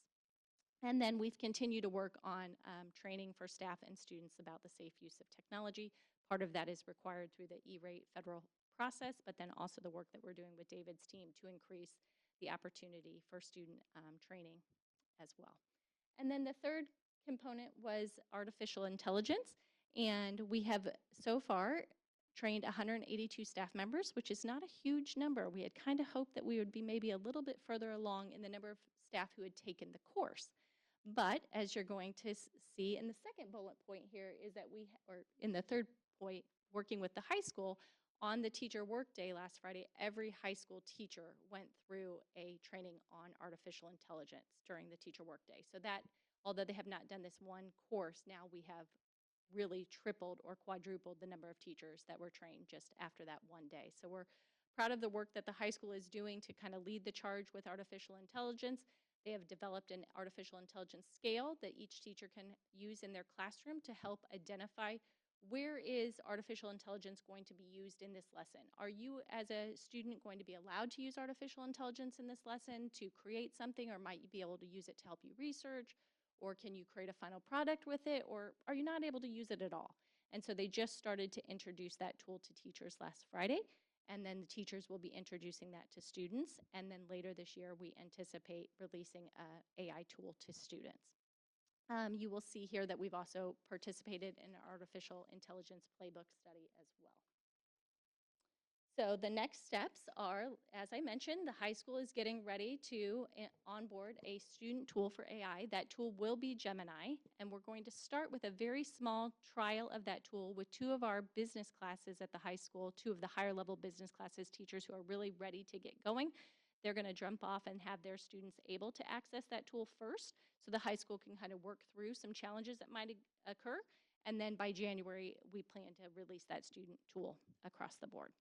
And then we've continued to work on training for staff and students about the safe use of technology. Part of that is required through the E-rate federal process, but then also the work that we're doing with David's team to increase the opportunity for student training as well. And then the third component was artificial intelligence. And we have so far trained 182 staff members, which is not a huge number. We had kind of hoped that we would be maybe a little bit further along in the number of staff who had taken the course. But as you're going to see in the second bullet point here is that or in the third point, working with the high school, on the teacher workday last Friday, every high school teacher went through a training on artificial intelligence during the teacher workday. So that, although they have not done this one course, now we have really tripled or quadrupled the number of teachers that were trained just after that one day. So we're proud of the work that the high school is doing to kind of lead the charge with artificial intelligence. They have developed an artificial intelligence scale that each teacher can use in their classroom to help identify where is artificial intelligence going to be used in this lesson. Are you as a student going to be allowed to use artificial intelligence in this lesson to create something, or might you be able to use it to help you research? Or can you create a final product with it, or are you not able to use it at all? And so they just started to introduce that tool to teachers last Friday, and then the teachers will be introducing that to students, and then later this year we anticipate releasing an AI tool to students. You will see here that we've also participated in an artificial intelligence playbook study as well. So the next steps are, as I mentioned, the high school is getting ready to onboard a student tool for AI. That tool will be Gemini, and we're going to start with a very small trial of that tool with 2 of our business classes at the high school, 2 of the higher level business classes teachers who are really ready to get going. They're going to jump off and have their students able to access that tool first, so the high school can kind of work through some challenges that might occur. And then by January, we plan to release that student tool across the board.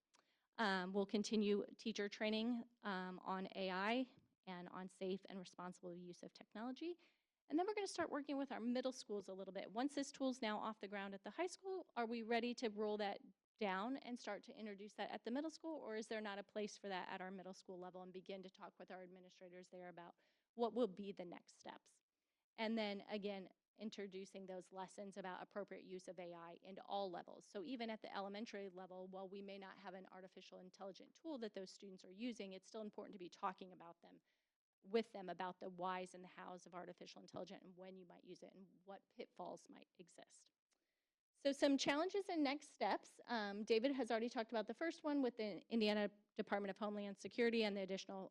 We'll continue teacher training on AI and on safe and responsible use of technology. And then we're going to start working with our middle schools a little bit. Once this tool's now off the ground at the high school, are we ready to roll that down and start to introduce that at the middle school, or is there not a place for that at our middle school level, and begin to talk with our administrators there about what will be the next steps? And then again, introducing those lessons about appropriate use of AI into all levels. So even at the elementary level, while we may not have an artificial intelligent tool that those students are using, it's still important to be talking about them with them about the whys and the hows of artificial intelligence and when you might use it and what pitfalls might exist. So some challenges and next steps. David has already talked about the first one with the Indiana Department of Homeland Security and the additional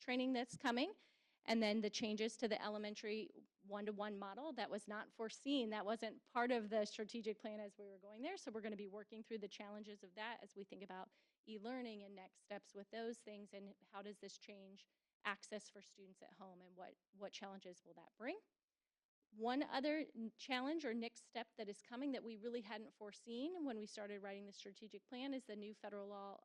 training that's coming. And then the changes to the elementary one-to-one model that was not foreseen. That wasn't part of the strategic plan as we were going there. So we're going to be working through the challenges of that as we think about e-learning and next steps with those things, and how does this change access for students at home, and what challenges will that bring. One other challenge or next step that is coming that we really hadn't foreseen when we started writing the strategic plan is the new federal law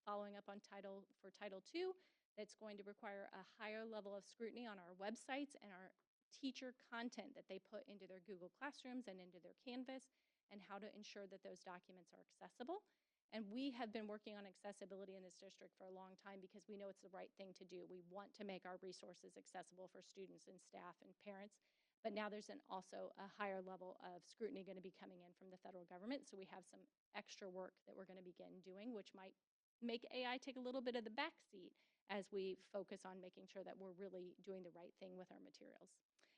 following up on Title II that's going to require a higher level of scrutiny on our websites and our teacher content that they put into their Google Classrooms and into their Canvas, and how to ensure that those documents are accessible. And we have been working on accessibility in this district for a long time because we know it's the right thing to do. We want to make our resources accessible for students and staff and parents. But now there's also a higher level of scrutiny going to be coming in from the federal government. So we have some extra work that we're going to begin doing, which might make AI take a little bit of the back seat as we focus on making sure that we're really doing the right thing with our materials.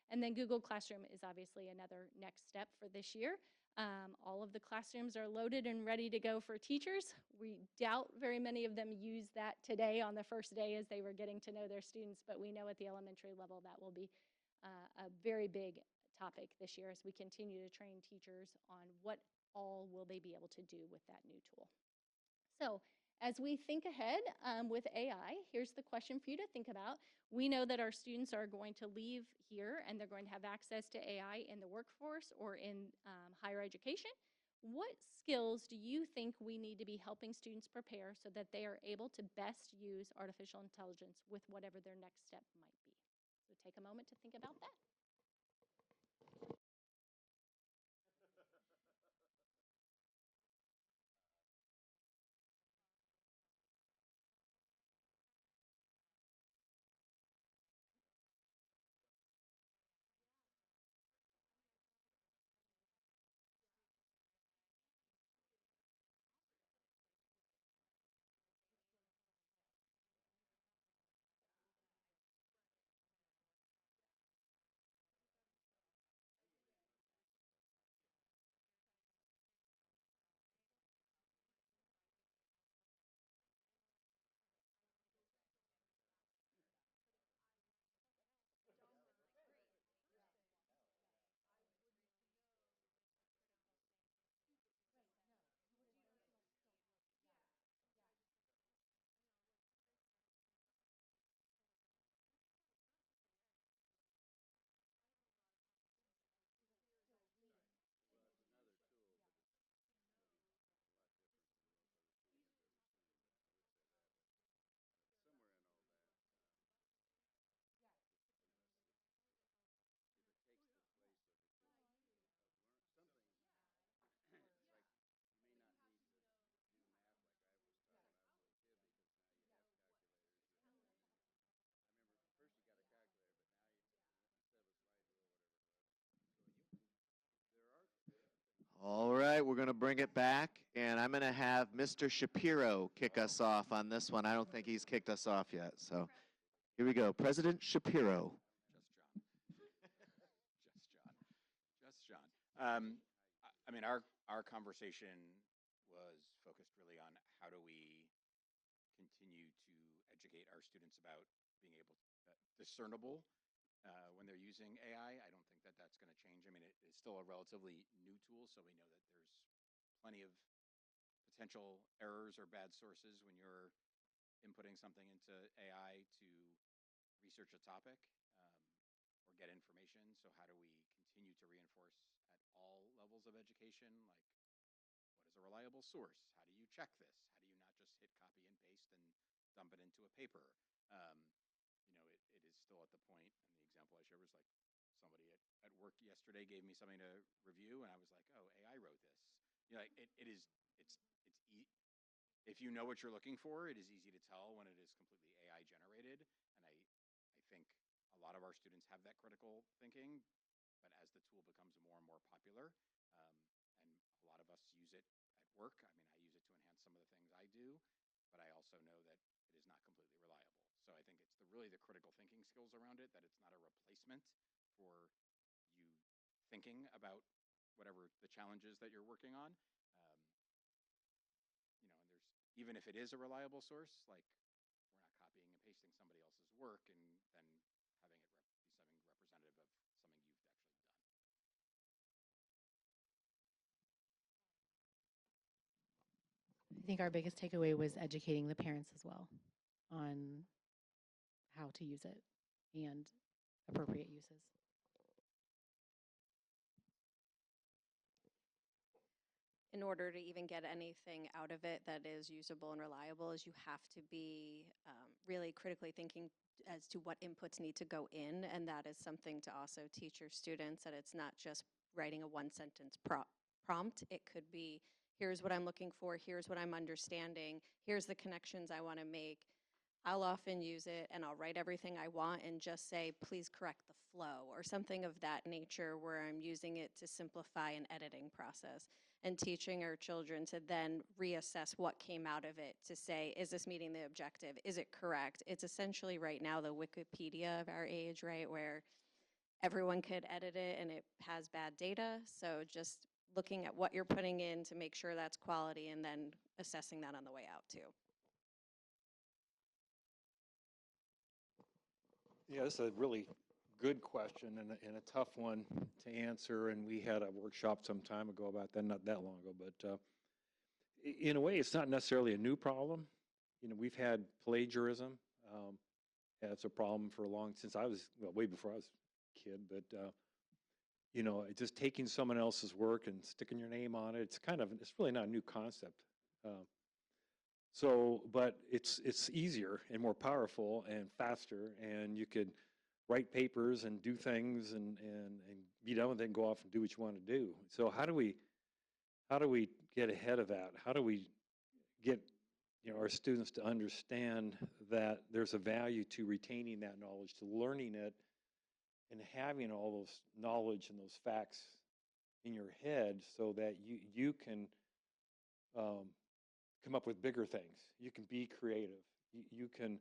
And then Google Classroom is obviously another next step for this year. All of the classrooms are loaded and ready to go for teachers. We doubt very many of them use that today on the first day as they were getting to know their students, but we know at the elementary level that will be a very big topic this year as we continue to train teachers on what all will they be able to do with that new tool. So as we think ahead with AI, here's the question for you to think about. We know that our students are going to leave here and they're going to have access to AI in the workforce or in higher education. What skills do you think we need to be helping students prepare so that they are able to best use artificial intelligence with whatever their next step might be? So take a moment to think about that. All right, we're going to bring it back, and I'm going to have Mr. Shapiro kick us off on this one. I don't think he's kicked us off yet, so here we go. President Shapiro. Just John. I mean, our conversation was focused really on how do we continue to educate our students about being able to discernible when they're using AI. I don't think that that's going to change. I mean, it is still a relatively new tool, so we know that there's plenty of potential errors or bad sources when you're inputting something into AI to research a topic or get information. So how do we continue to reinforce at all levels of education, like what is a reliable source? How do you check this? How do you not just dump it into a paper. It is still at the point, and the example I shared was like somebody at work yesterday gave me something to review, and I was like, oh, AI wrote this. Like it is, if you know what you're looking for, it is easy to tell when it is completely AI generated. And I think a lot of our students have that critical thinking, but as the tool becomes more and more popular, and a lot of us use it at work. I mean, I use it to enhance some of the things I do, but I also know that it is not completely reliable. So I think it's really the critical thinking skills around it, that it's not a replacement for you thinking about whatever the challenges that you're working on. And even if it is a reliable source, like we're not copying and pasting somebody else's work and then having it be something representative of something you've actually done. I think our biggest takeaway was educating the parents as well on how to use it and appropriate uses. In order to even get anything out of it that is usable and reliable, is you have to be really critically thinking as to what inputs need to go in, and that is something to also teach your students, that it's not just writing a one-sentence prompt. It could be, here's what I'm looking for, here's what I'm understanding, here's the connections I want to make. I'll often use it and I'll write everything I want and just say, please correct the flow, or something of that nature, where I'm using it to simplify an editing process, and teaching our children to then reassess what came out of it to say, is this meeting the objective? Is it correct? It's essentially right now the Wikipedia of our age, right, where everyone could edit it and it has bad data. So just looking at what you're putting in to make sure that's quality, and then assessing that on the way out too. Yeah, this is a really good question and a tough one to answer. And we had a workshop some time ago about that, not that long ago. But in a way, it's not necessarily a new problem. We've had plagiarism. That's a problem for a long, since I was, well, way before I was a kid. But just taking someone else's work and sticking your name on it, it's really not a new concept. But it's easier and more powerful and faster, and you could write papers and do things and be done with it and go off and do what you want to do. So how do we get ahead of that? How do we get our students to understand that there's a value to retaining that knowledge, to learning it, and having all those knowledge and those facts in your head, so that you can come up with bigger things. You can be creative. You can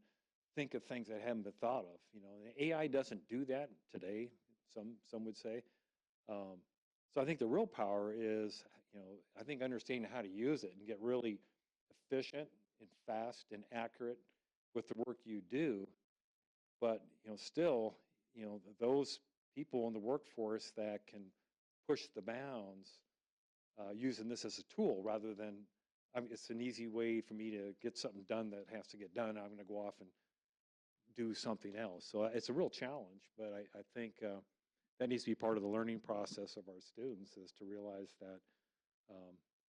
think of things that haven't been thought of. AI doesn't do that today, some would say. So I think the real power is, I think understanding how to use it and get really efficient and fast and accurate with the work you do. But still, those people in the workforce that can push the bounds, using this as a tool rather than, it's an easy way for me to get something done that has to get done. I'm going to go off and do something else. So it's a real challenge, but I think that needs to be part of the learning process of our students, is to realize that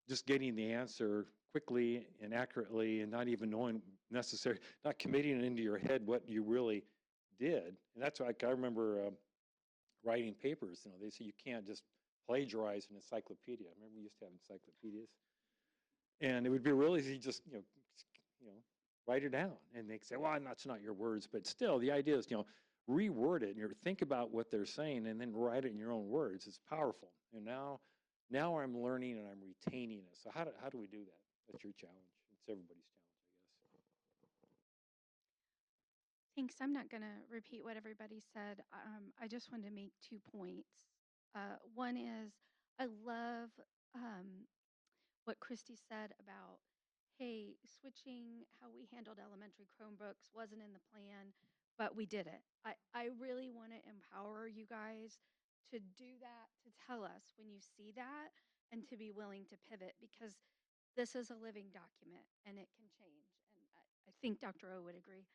just getting the answer quickly and accurately, and not even knowing not committing it into your head what you really did. And that's why I remember writing papers. They say you can't just plagiarize an encyclopedia. I remember we used to have encyclopedias, and it would be real easy, just write it down, and they say, well, that's not your words. But still, the idea is, reword it, and think about what they're saying, and then write it in your own words. It's powerful. And now I'm learning and I'm retaining it. So how do we do that? That's your challenge. It's everybody's challenge, I guess. Thanks. I'm not going to repeat what everybody said. I just wanted to make 2 points. One is, I love what Christy said about, hey, switching how we handled elementary Chromebooks wasn't in the plan, but we did it. I really want to empower you guys to do that, to tell us when you see that, and to be willing to pivot, because this is a living document and it can change. And I think Dr. O would agree.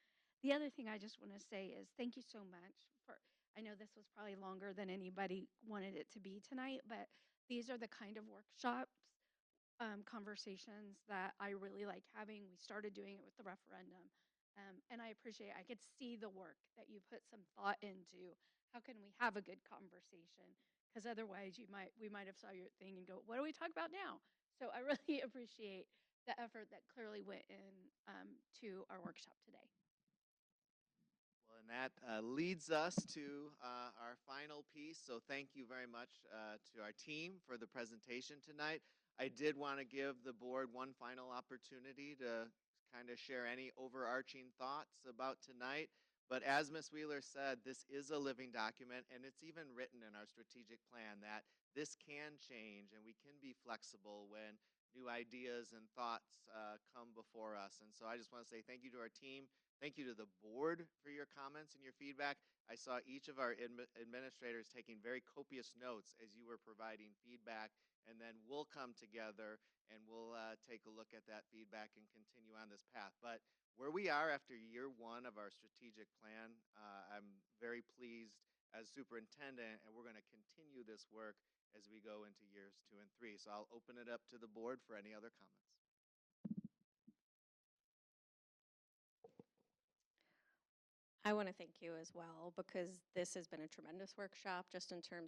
The other thing I just want to say is thank you so much for, I know this was probably longer than anybody wanted it to be tonight, but these are the kind of workshops, conversations that I really like having. We started doing it with the referendum. And I appreciate, I could see the work that you put some thought into. How can we have a good conversation? Because otherwise we might have saw your thing and go, what do we talk about now? So I really appreciate the effort that clearly went in to our workshop today. Well, and that leads us to our final piece. So thank you very much to our team for the presentation tonight. I did want to give the board one final opportunity to kind of share any overarching thoughts about tonight. But as Ms. Wheeler said, this is a living document, and it's even written in our strategic plan that this can change and we can be flexible when new ideas and thoughts come before us. And so I just want to say thank you to our team. Thank you to the board for your comments and your feedback. I saw each of our administrators taking very copious notes as you were providing feedback, and then we'll come together and we'll take a look at that feedback and continue on this path. But where we are after year one of our strategic plan, I'm very pleased as superintendent, and we're going to continue this work as we go into years 2 and 3. So I'll open it up to the board for any other comments. I want to thank you as well, because this has been a tremendous workshop just in terms